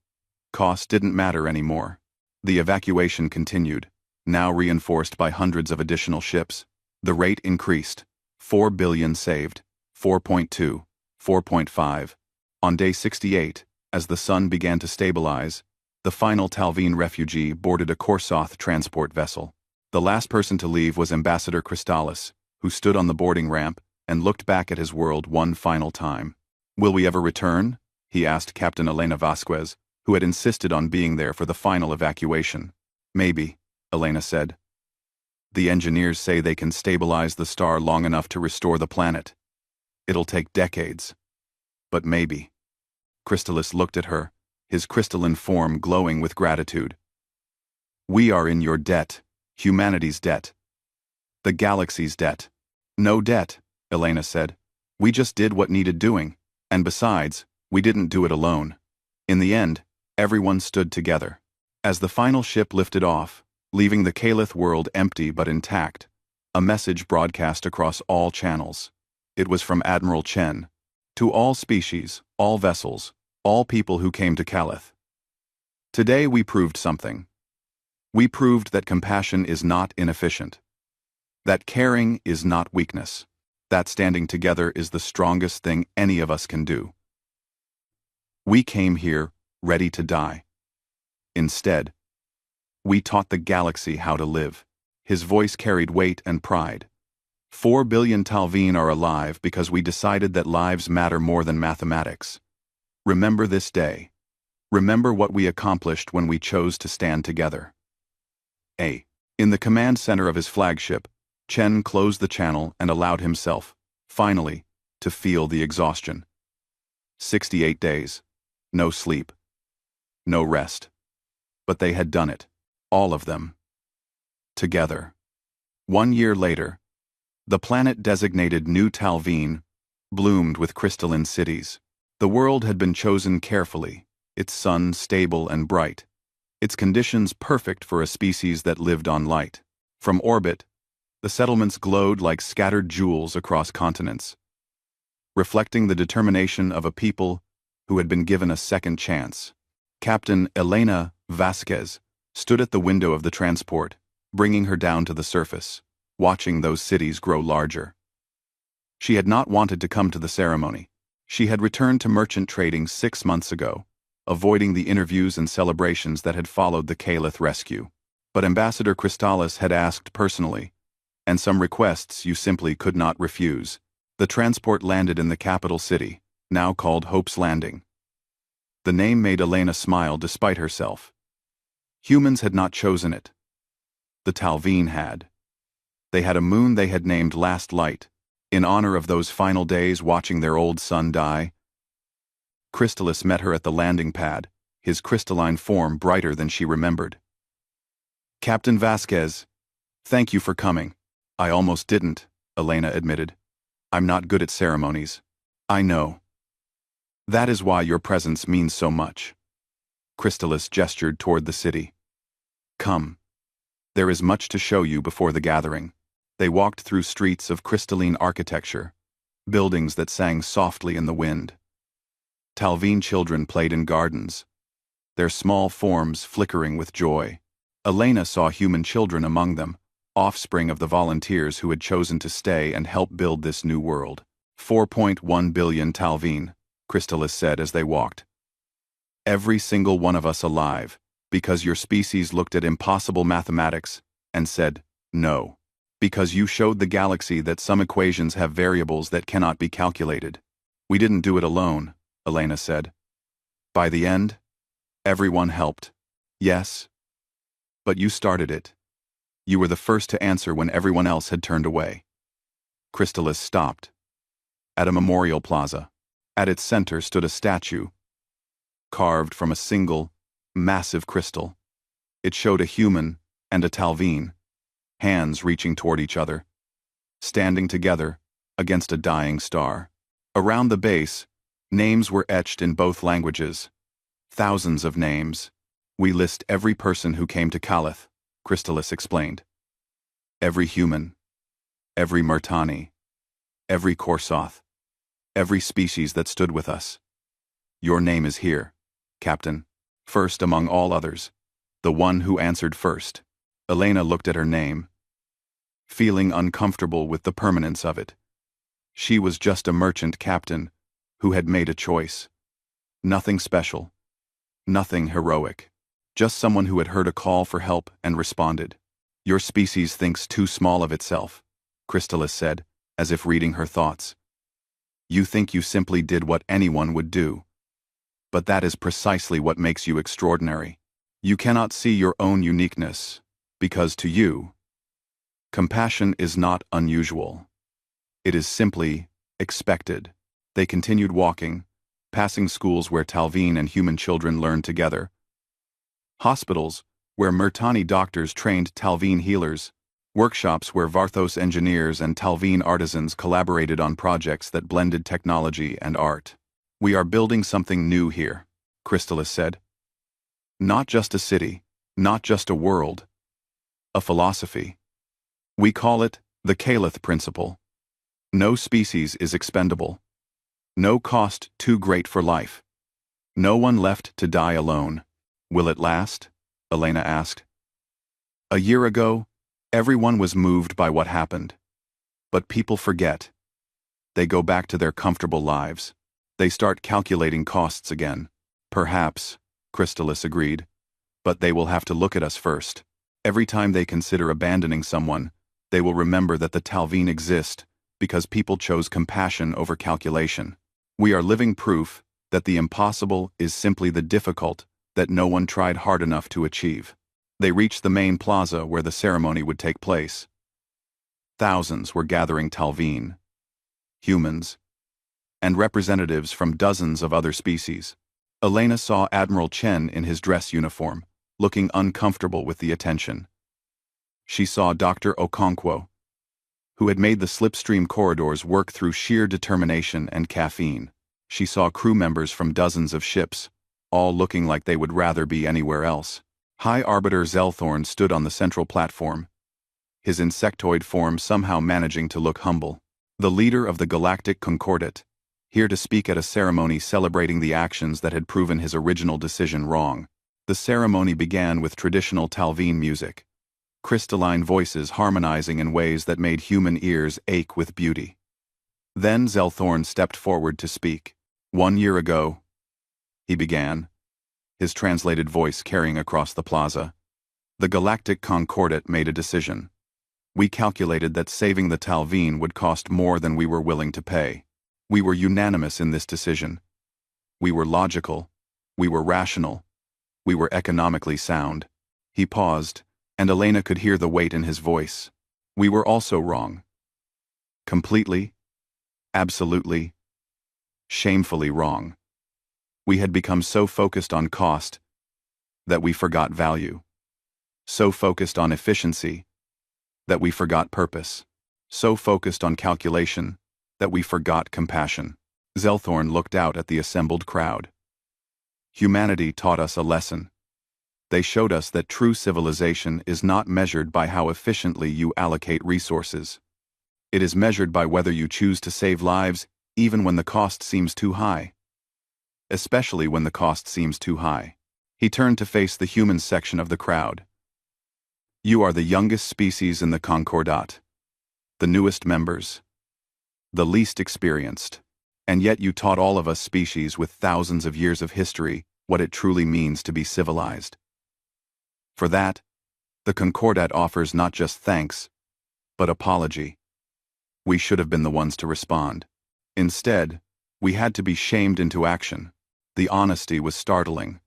cost didn't matter anymore. The evacuation continued, now reinforced by hundreds of additional ships. The rate increased. 4 billion saved. 4.2, 4.5. On day 68, as the sun began to stabilize, the final Talveen refugee boarded a Korsoth transport vessel. The last person to leave was Ambassador Crystallis, who stood on the boarding ramp and looked back at his world one final time. Will we ever return? He asked Captain Elena Vasquez, who had insisted on being there for the final evacuation. Maybe, Elena said. The engineers say they can stabilize the star long enough to restore the planet. It'll take decades. But maybe. Crystallis looked at her, his crystalline form glowing with gratitude. We are in your debt. Humanity's debt. The galaxy's debt. No debt, Elena said. We just did what needed doing, and besides, we didn't do it alone. In the end, everyone stood together. As the final ship lifted off, leaving the Calith world empty but intact, a message broadcast across all channels. It was from Admiral Chen. To all species, all vessels, all people who came to Calith. Today we proved something. We proved that compassion is not inefficient. That caring is not weakness. That standing together is the strongest thing any of us can do. We came here ready to die. Instead, we taught the galaxy how to live. His voice carried weight and pride. 4 billion Talveen are alive because we decided that lives matter more than mathematics. Remember this day. Remember what we accomplished when we chose to stand together. A. In the command center of his flagship, Chen closed the channel and allowed himself, finally, to feel the exhaustion. 68 days. No sleep. No rest. But they had done it. All of them. Together. 1 year later, the planet designated New Talveen bloomed with crystalline cities. The world had been chosen carefully, its sun stable and bright, its conditions perfect for a species that lived on light. From orbit, the settlements glowed like scattered jewels across continents, reflecting the determination of a people who had been given a second chance. Captain Elena Vasquez stood at the window of the transport, bringing her down to the surface, watching those cities grow larger. She had not wanted to come to the ceremony. She had returned to merchant trading 6 months ago, avoiding the interviews and celebrations that had followed the Calith rescue. But Ambassador Crystalis had asked personally, and some requests you simply could not refuse. The transport landed in the capital city, now called Hope's Landing. The name made Elena smile despite herself. Humans had not chosen it. The Talveen had. They had a moon they had named Last Light, in honor of those final days watching their old sun die. Crystalis met her at the landing pad, his crystalline form brighter than she remembered. Captain Vasquez, thank you for coming. I almost didn't, Elena admitted. I'm not good at ceremonies. I know. That is why your presence means so much. Crystalis gestured toward the city. Come. There is much to show you before the gathering. They walked through streets of crystalline architecture, buildings that sang softly in the wind. Talveen children played in gardens, their small forms flickering with joy. Elena saw human children among them, offspring of the volunteers who had chosen to stay and help build this new world. 4.1 billion Talveen, Crystalis said as they walked. Every single one of us alive, because your species looked at impossible mathematics and said, no. Because you showed the galaxy that some equations have variables that cannot be calculated. We didn't do it alone, Elena said. By the end, everyone helped. Yes. But you started it. You were the first to answer when everyone else had turned away. Crystalis stopped. At a memorial plaza. At its center stood a statue, carved from a single, massive crystal. It showed a human and a Talveen, hands reaching toward each other, standing together against a dying star. Around the base, names were etched in both languages. Thousands of names. We list every person who came to Calith, Crystalis explained. Every human, every Murtani, every Korsoth, every species that stood with us. Your name is here, Captain, first among all others, the one who answered first. Elena looked at her name, feeling uncomfortable with the permanence of it. She was just a merchant captain who had made a choice. Nothing special, nothing heroic, just someone who had heard a call for help and responded. Your species thinks too small of itself, Crystalis said, as if reading her thoughts. You think you simply did what anyone would do. But that is precisely what makes you extraordinary. You cannot see your own uniqueness, because to you, compassion is not unusual. It is simply expected. They continued walking, passing schools where Talveen and human children learned together, hospitals where Murtani doctors trained Talveen healers, workshops where Varthos engineers and Talveen artisans collaborated on projects that blended technology and art. We are building something new here, Crystalis said. Not just a city, not just a world, a philosophy. We call it the Calith principle. No species is expendable. No cost too great for life. No one left to die alone. Will it last? Elena asked. A year ago, everyone was moved by what happened. But people forget. They go back to their comfortable lives. They start calculating costs again. Perhaps, Crystalis agreed. But they will have to look at us first. Every time they consider abandoning someone, they will remember that the Talveen exist because people chose compassion over calculation. We are living proof that the impossible is simply the difficult that no one tried hard enough to achieve. They reached the main plaza where the ceremony would take place. Thousands were gathering Talveen, humans, and representatives from dozens of other species. Elena saw Admiral Chen in his dress uniform, looking uncomfortable with the attention. She saw Dr. Okonkwo, who had made the slipstream corridors work through sheer determination and caffeine. She saw crew members from dozens of ships, all looking like they would rather be anywhere else. High Arbiter Zelthorn stood on the central platform, his insectoid form somehow managing to look humble. The leader of the Galactic Concordat, here to speak at a ceremony celebrating the actions that had proven his original decision wrong. The ceremony began with traditional Talveen music, crystalline voices harmonizing in ways that made human ears ache with beauty. Then Zelthorn stepped forward to speak. 1 year ago, he began, his translated voice carrying across the plaza, the Galactic Concordat made a decision. We calculated that saving the Talveen would cost more than we were willing to pay. We were unanimous in this decision. We were logical. We were rational. We were economically sound. He paused, and Elena could hear the weight in his voice. We were also wrong. Completely, absolutely, shamefully wrong. We had become so focused on cost that we forgot value. So focused on efficiency that we forgot purpose. So focused on calculation that we forgot compassion. Zelthorn looked out at the assembled crowd. Humanity taught us a lesson. They showed us that true civilization is not measured by how efficiently you allocate resources. It is measured by whether you choose to save lives even when the cost seems too high. Especially when the cost seems too high. He turned to face the human section of the crowd. You are the youngest species in the Concordat, the newest members, the least experienced, and yet you taught all of us species with thousands of years of history what it truly means to be civilized. For that, the Concordat offers not just thanks, but apology. We should have been the ones to respond. Instead, we had to be shamed into action. The honesty was startling.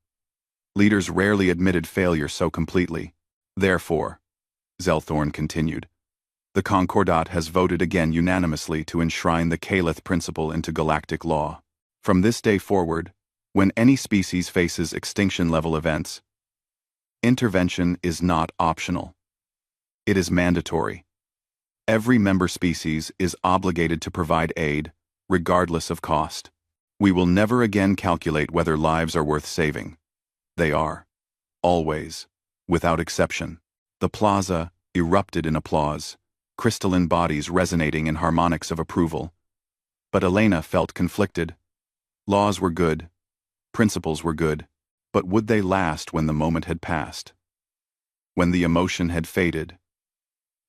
Leaders rarely admitted failure so completely. Therefore, Zelthorn continued, the Concordat has voted again unanimously to enshrine the Calith principle into galactic law. From this day forward, when any species faces extinction-level events, intervention is not optional. It is mandatory. Every member species is obligated to provide aid, regardless of cost. We will never again calculate whether lives are worth saving. They are. Always. Without exception. The plaza erupted in applause, crystalline bodies resonating in harmonics of approval. But Elena felt conflicted. Laws were good. Principles were good. But would they last when the moment had passed? When the emotion had faded?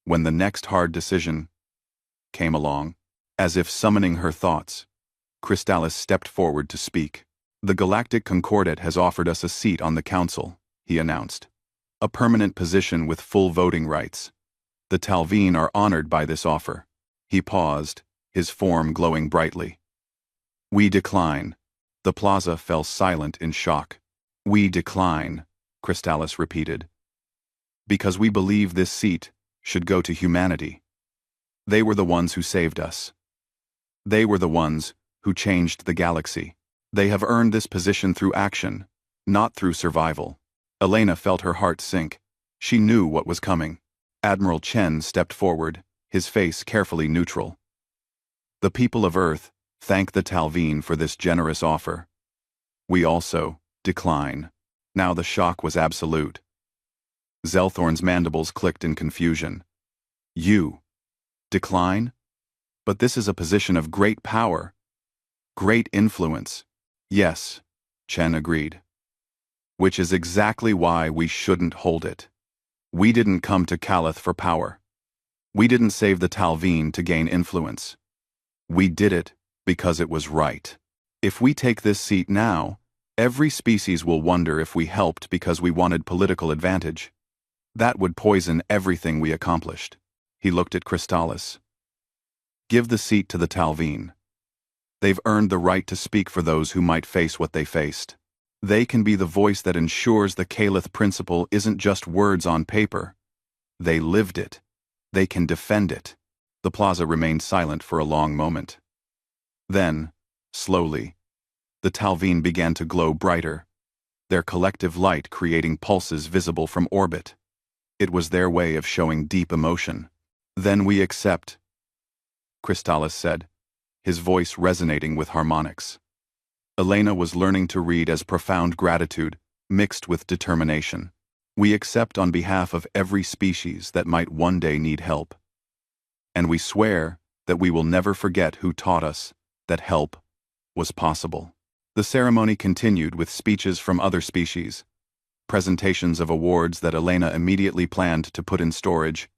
When the next hard decision came along? As if summoning her thoughts, Crystallis stepped forward to speak. The Galactic Concordat has offered us a seat on the council, he announced. A permanent position with full voting rights. The Talveen are honored by this offer. He paused, his form glowing brightly. We decline. The plaza fell silent in shock. We decline, Crystallis repeated. Because we believe this seat should go to humanity. They were the ones who saved us. They were the ones who changed the galaxy. They have earned this position through action, not through survival. Elena felt her heart sink. She knew what was coming. Admiral Chen stepped forward, his face carefully neutral. The people of Earth thank the Talveen for this generous offer. We also decline. Now the shock was absolute. Zelthorn's mandibles clicked in confusion. You decline? But this is a position of great power. Great influence. Yes, Chen agreed. Which is exactly why we shouldn't hold it. We didn't come to Calith for power. We didn't save the Talveen to gain influence. We did it because it was right. If we take this seat now, every species will wonder if we helped because we wanted political advantage. That would poison everything we accomplished. He looked at Crystallis. Give the seat to the Talveen. They've earned the right to speak for those who might face what they faced. They can be the voice that ensures the Calith principle isn't just words on paper. They lived it. They can defend it. The plaza remained silent for a long moment. Then, slowly, the Talveen began to glow brighter, their collective light creating pulses visible from orbit. It was their way of showing deep emotion. "Then we accept," Crystallis said, his voice resonating with harmonics. Elena was learning to read as profound gratitude, mixed with determination. "We accept on behalf of every species that might one day need help. And we swear that we will never forget who taught us that help was possible." The ceremony continued with speeches from other species, presentations of awards that Elena immediately planned to put in storage,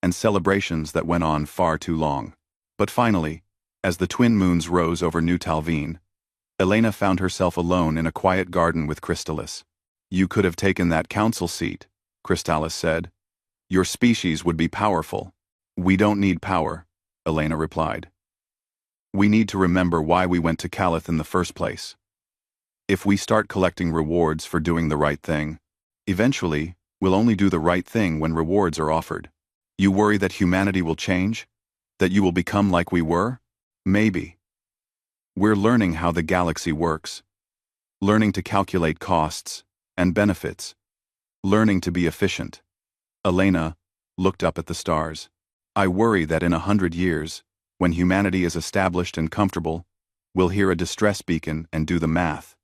and celebrations that went on far too long. But finally, as the twin moons rose over New Talveen, Elena found herself alone in a quiet garden with Crystallis. "You could have taken that council seat," Crystallis said. "Your species would be powerful." "We don't need power," Elena replied. "We need to remember why we went to Calith in the first place. If we start collecting rewards for doing the right thing, eventually, we'll only do the right thing when rewards are offered. You worry that humanity will change? That you will become like we were? Maybe. We're learning how the galaxy works. Learning to calculate costs and benefits. Learning to be efficient." Elena looked up at the stars. "I worry that in 100 years, when humanity is established and comfortable, we'll hear a distress beacon and do the math.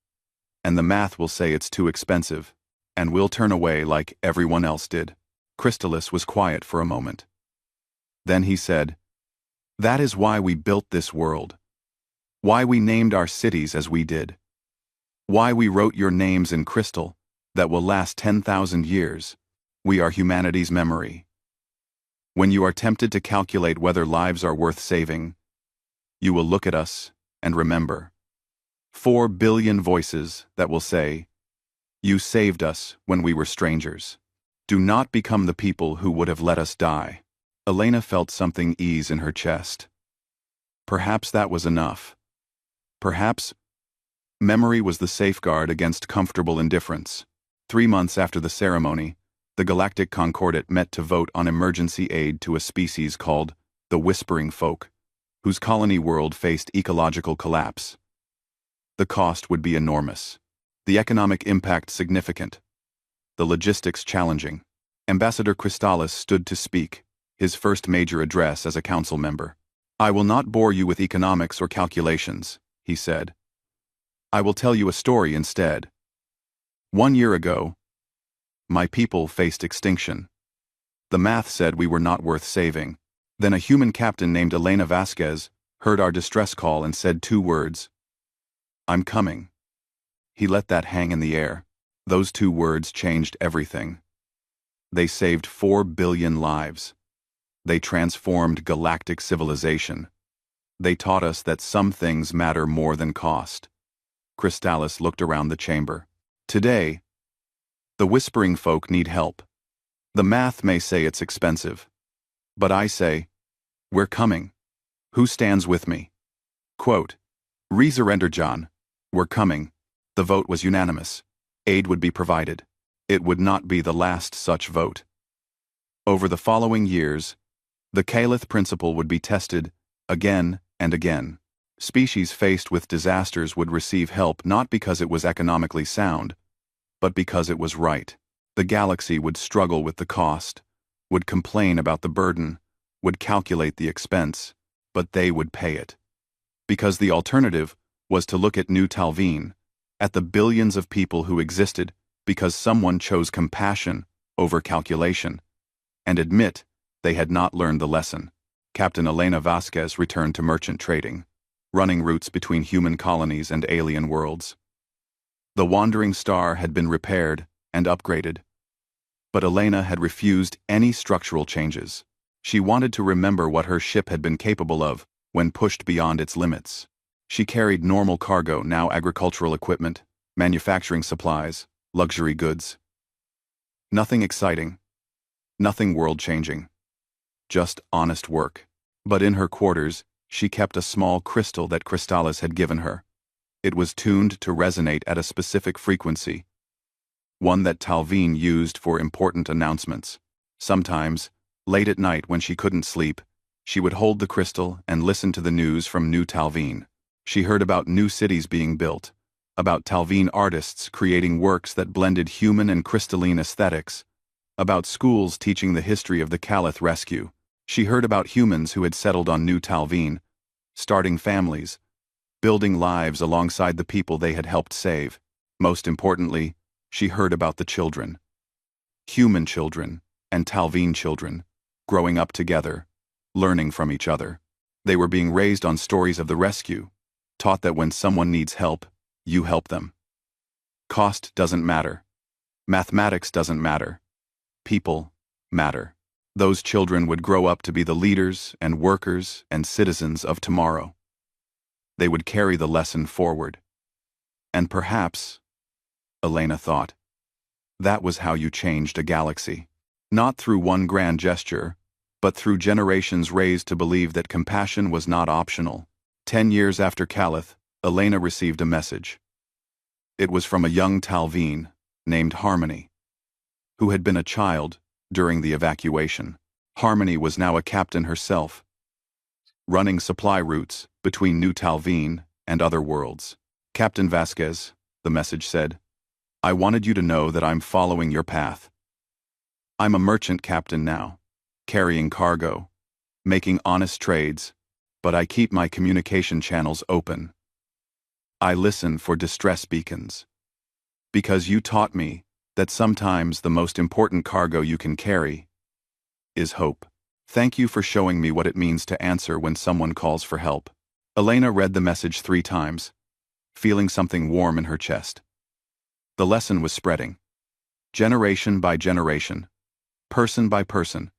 And the math will say it's too expensive, and we'll turn away like everyone else did." Crystallis was quiet for a moment. Then he said, "That is why we built this world. Why we named our cities as we did. Why we wrote your names in crystal that will last 10,000 years. We are humanity's memory. When you are tempted to calculate whether lives are worth saving, you will look at us and remember. 4 billion voices that will say, 'You saved us when we were strangers. Do not become the people who would have let us die.'" Elena felt something ease in her chest. Perhaps that was enough. Perhaps memory was the safeguard against comfortable indifference. 3 months after the ceremony, the Galactic Concordat met to vote on emergency aid to a species called the Whispering Folk, whose colony world faced ecological collapse. The cost would be enormous. The economic impact significant. The logistics challenging. Ambassador Crystallis stood to speak, his first major address as a council member. "I will not bore you with economics or calculations," he said. "I will tell you a story instead. 1 year ago, my people faced extinction. The math said we were not worth saving. Then a human captain named Elena Vasquez heard our distress call and said 2 words. 'I'm coming.' He let that hang in the air. Those 2 words changed everything. They saved 4 billion lives. They transformed galactic civilization. They taught us that some things matter more than cost." Crystallis looked around the chamber. "Today, the Whispering Folk need help. The math may say it's expensive. But I say, we're coming. Who stands with me?" Quote, "Resurrenderjan, we're coming." The vote was unanimous. Aid would be provided. It would not be the last such vote. Over the following years, the Calith principle would be tested again and again. Species faced with disasters would receive help not because it was economically sound, but because it was right. The galaxy would struggle with the cost, would complain about the burden, would calculate the expense, but they would pay it. Because the alternative was to look at New Talveen, at the billions of people who existed because someone chose compassion over calculation, and admit they had not learned the lesson. Captain Elena Vasquez returned to merchant trading, running routes between human colonies and alien worlds. The Wandering Star had been repaired and upgraded, but Elena had refused any structural changes. She wanted to remember what her ship had been capable of when pushed beyond its limits. She carried normal cargo, now agricultural equipment, manufacturing supplies, luxury goods. Nothing exciting, nothing world-changing, just honest work. But in her quarters, she kept a small crystal that Crystallis had given her. It was tuned to resonate at a specific frequency, one that Talveen used for important announcements. Sometimes, late at night when she couldn't sleep, she would hold the crystal and listen to the news from New Talveen. She heard about new cities being built, about Talveen artists creating works that blended human and crystalline aesthetics, about schools teaching the history of the Calith rescue. She heard about humans who had settled on New Talveen, starting families, building lives alongside the people they had helped save. Most importantly, she heard about the children. Human children and Talveen children, growing up together, learning from each other. They were being raised on stories of the rescue, taught that when someone needs help, you help them. Cost doesn't matter. Mathematics doesn't matter. People matter. Those children would grow up to be the leaders and workers and citizens of tomorrow. They would carry the lesson forward. And perhaps, Elena thought, that was how you changed a galaxy. Not through one grand gesture, but through generations raised to believe that compassion was not optional. 10 years after Calith, Elena received a message. It was from a young Talveen named Harmony, who had been a child during the evacuation. Harmony was now a captain herself, running supply routes between New Talveen and other worlds. Captain Vasquez, the message said, I wanted you to know that I'm following your path. I'm a merchant captain now, carrying cargo, making honest trades, but I keep my communication channels open. I listen for distress beacons. Because you taught me that sometimes the most important cargo you can carry is hope. Thank you for showing me what it means to answer when someone calls for help. Elena read the message 3 times, feeling something warm in her chest. The lesson was spreading. Generation by generation, person by person,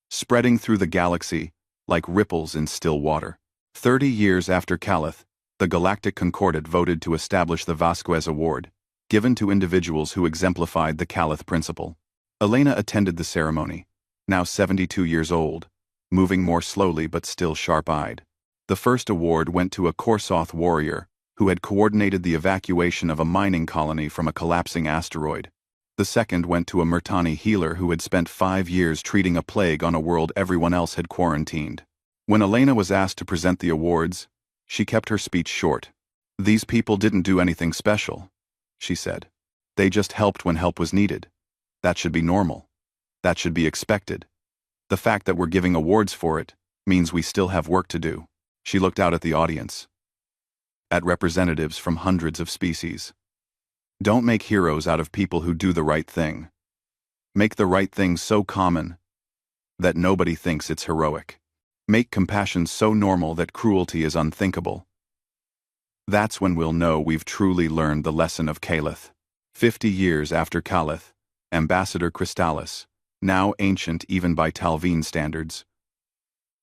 spreading through the galaxy like ripples in still water. 30 years after Calith, the Galactic Concordat voted to establish the Vasquez Award, given to individuals who exemplified the Calith principle. Elena attended the ceremony, now 72 years old, moving more slowly but still sharp-eyed. The first award went to a Korsoth warrior who had coordinated the evacuation of a mining colony from a collapsing asteroid. The second went to a Murtani healer who had spent 5 years treating a plague on a world everyone else had quarantined. When Elena was asked to present the awards, she kept her speech short. These people didn't do anything special, she said. They just helped when help was needed. That should be normal. That should be expected. The fact that we're giving awards for it means we still have work to do. She looked out at the audience, at representatives from hundreds of species. Don't make heroes out of people who do the right thing. Make the right thing so common that nobody thinks it's heroic. Make compassion so normal that cruelty is unthinkable. That's when we'll know we've truly learned the lesson of Calith. 50 years after Calith, Ambassador Crystallis, now ancient even by Talveen standards,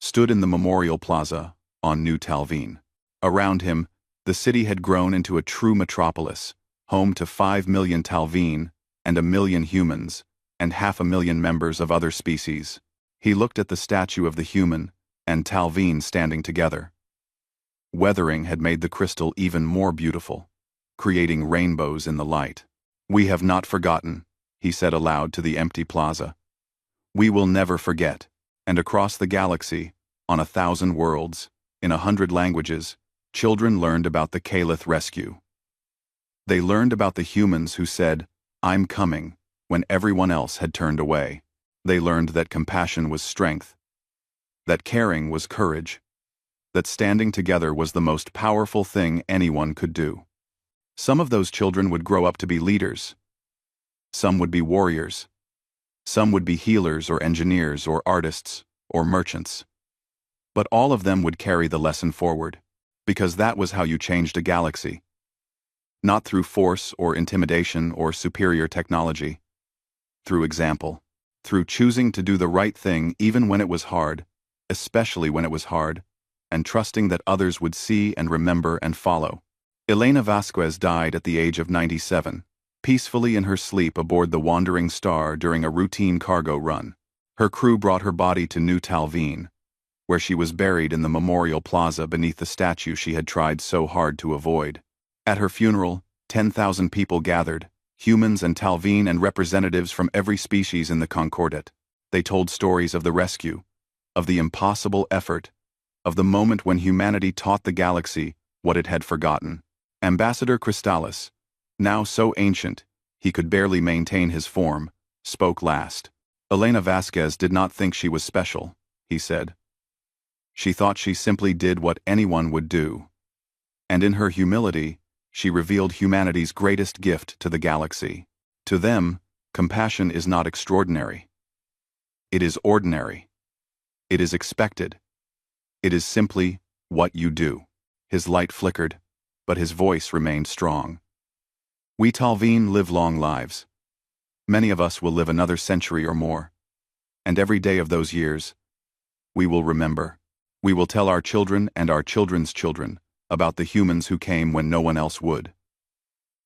stood in the Memorial Plaza on New Talveen. Around him, the city had grown into a true metropolis, home to 5 million Talveen and 1 million humans, and 500,000 members of other species. He looked at the statue of the human and Talveen standing together. Weathering had made the crystal even more beautiful, creating rainbows in the light. We have not forgotten, he said aloud to the empty plaza. We will never forget. And across the galaxy, on 1,000 worlds, in 100 languages, children learned about the Calith rescue. They learned about the humans who said, I'm coming, when everyone else had turned away. They learned that compassion was strength, that caring was courage, that standing together was the most powerful thing anyone could do. Some of those children would grow up to be leaders. Some would be warriors. Some would be healers or engineers or artists or merchants. But all of them would carry the lesson forward, because that was how you changed a galaxy. Not through force or intimidation or superior technology. Through example. Through choosing to do the right thing even when it was hard, especially when it was hard, and trusting that others would see and remember and follow. Elena Vasquez died at the age of 97, peacefully in her sleep aboard the Wandering Star during a routine cargo run. Her crew brought her body to New Talveen, where she was buried in the Memorial Plaza beneath the statue she had tried so hard to avoid. At her funeral, 10,000 people gathered, humans and Talveen and representatives from every species in the Concordat. They told stories of the rescue, of the impossible effort, of the moment when humanity taught the galaxy what it had forgotten. Ambassador Crystallis, now so ancient he could barely maintain his form, spoke last. Elena Vasquez did not think she was special, he said. She thought she simply did what anyone would do. And in her humility, she revealed humanity's greatest gift to the galaxy. To them, compassion is not extraordinary. It is ordinary. It is expected. It is simply what you do. His light flickered, but his voice remained strong. We Talveen live long lives. Many of us will live another century or more. And every day of those years, we will remember. We will tell our children and our children's children about the humans who came when no one else would.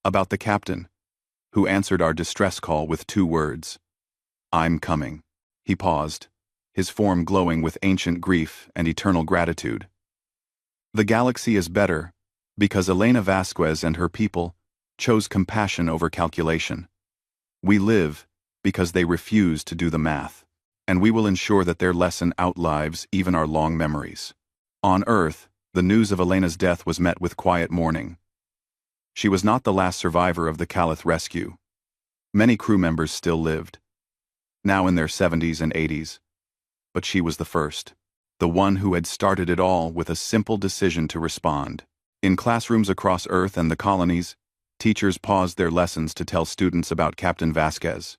About the captain, who answered our distress call with 2 words. I'm coming. He paused, his form glowing with ancient grief and eternal gratitude. The galaxy is better because Elena Vasquez and her people chose compassion over calculation. We live because they refuse to do the math, and we will ensure that their lesson outlives even our long memories. On Earth, the news of Elena's death was met with quiet mourning. She was not the last survivor of the Calith rescue. Many crew members still lived, now in their 70s and 80s. But she was the first, the one who had started it all with a simple decision to respond. In classrooms across Earth and the colonies, teachers paused their lessons to tell students about Captain Vasquez.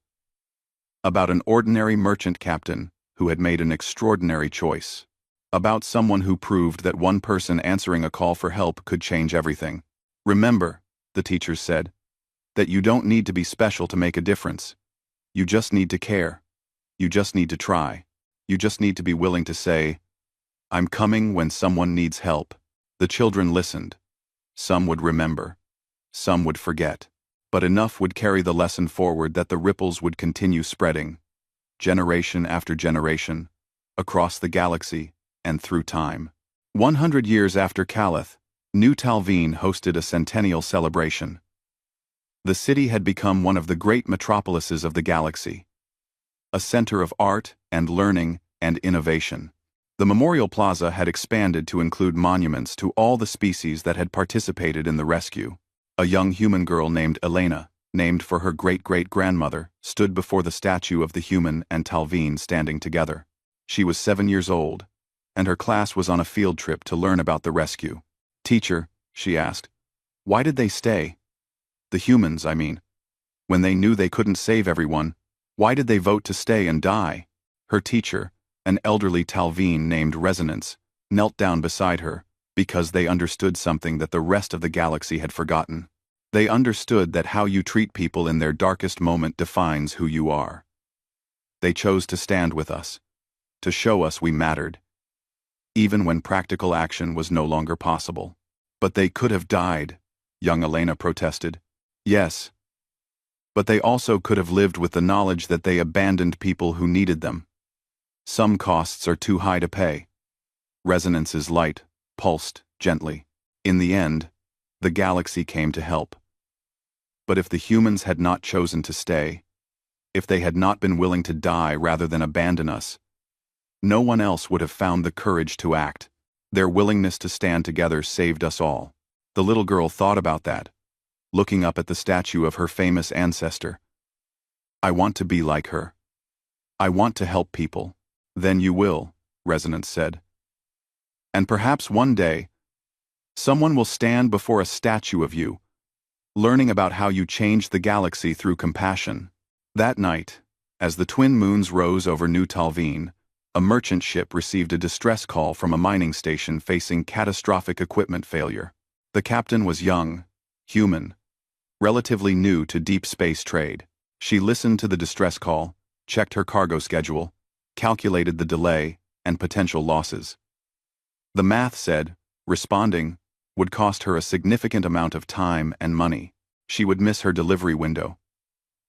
About an ordinary merchant captain who had made an extraordinary choice. About someone who proved that one person answering a call for help could change everything. Remember, the teachers said, that you don't need to be special to make a difference. You just need to care. You just need to try. You just need to be willing to say, I'm coming when someone needs help. The children listened. Some would remember. Some would forget. But enough would carry the lesson forward that the ripples would continue spreading, generation after generation, across the galaxy and through time. 100 years after Calith, New Talveen hosted a centennial celebration. The city had become one of the great metropolises of the galaxy, a center of art and learning and innovation. The Memorial Plaza had expanded to include monuments to all the species that had participated in the rescue. A young human girl named Elena, named for her great-great-grandmother, stood before the statue of the human and Talveen standing together. She was 7 years old, and her class was on a field trip to learn about the rescue. Teacher, she asked, why did they stay? The humans, I mean. When they knew they couldn't save everyone, why did they vote to stay and die? Her teacher, an elderly Talveen named Resonance, knelt down beside her, because they understood something that the rest of the galaxy had forgotten. They understood that how you treat people in their darkest moment defines who you are. They chose to stand with us, to show us we mattered, even when practical action was no longer possible. But they could have died, young Elena protested. Yes. But they also could have lived with the knowledge that they abandoned people who needed them. Some costs are too high to pay. Resonance's light pulsed gently. In the end, the galaxy came to help. But if the humans had not chosen to stay, if they had not been willing to die rather than abandon us, no one else would have found the courage to act. Their willingness to stand together saved us all. The little girl thought about that, looking up at the statue of her famous ancestor. I want to be like her. I want to help people. Then you will, Resonance said. And perhaps one day, someone will stand before a statue of you, learning about how you changed the galaxy through compassion. That night, as the twin moons rose over New Talveen, a merchant ship received a distress call from a mining station facing catastrophic equipment failure. The captain was young, human, relatively new to deep space trade. She listened to the distress call, checked her cargo schedule, calculated the delay and potential losses. The math said, responding would cost her a significant amount of time and money. She would miss her delivery window,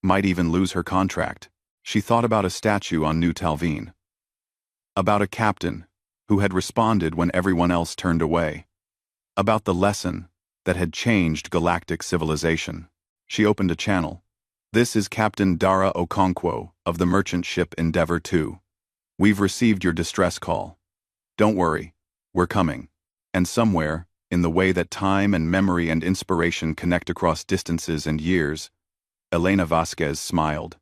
might even lose her contract. She thought about a statue on New Talveen, about a captain who had responded when everyone else turned away, about the lesson that had changed galactic civilization. She opened a channel. "This is Captain Dara Okonkwo of the merchant ship Endeavour 2. We've received your distress call. Don't worry, we're coming." And somewhere, in the way that time and memory and inspiration connect across distances and years, Elena Vasquez smiled.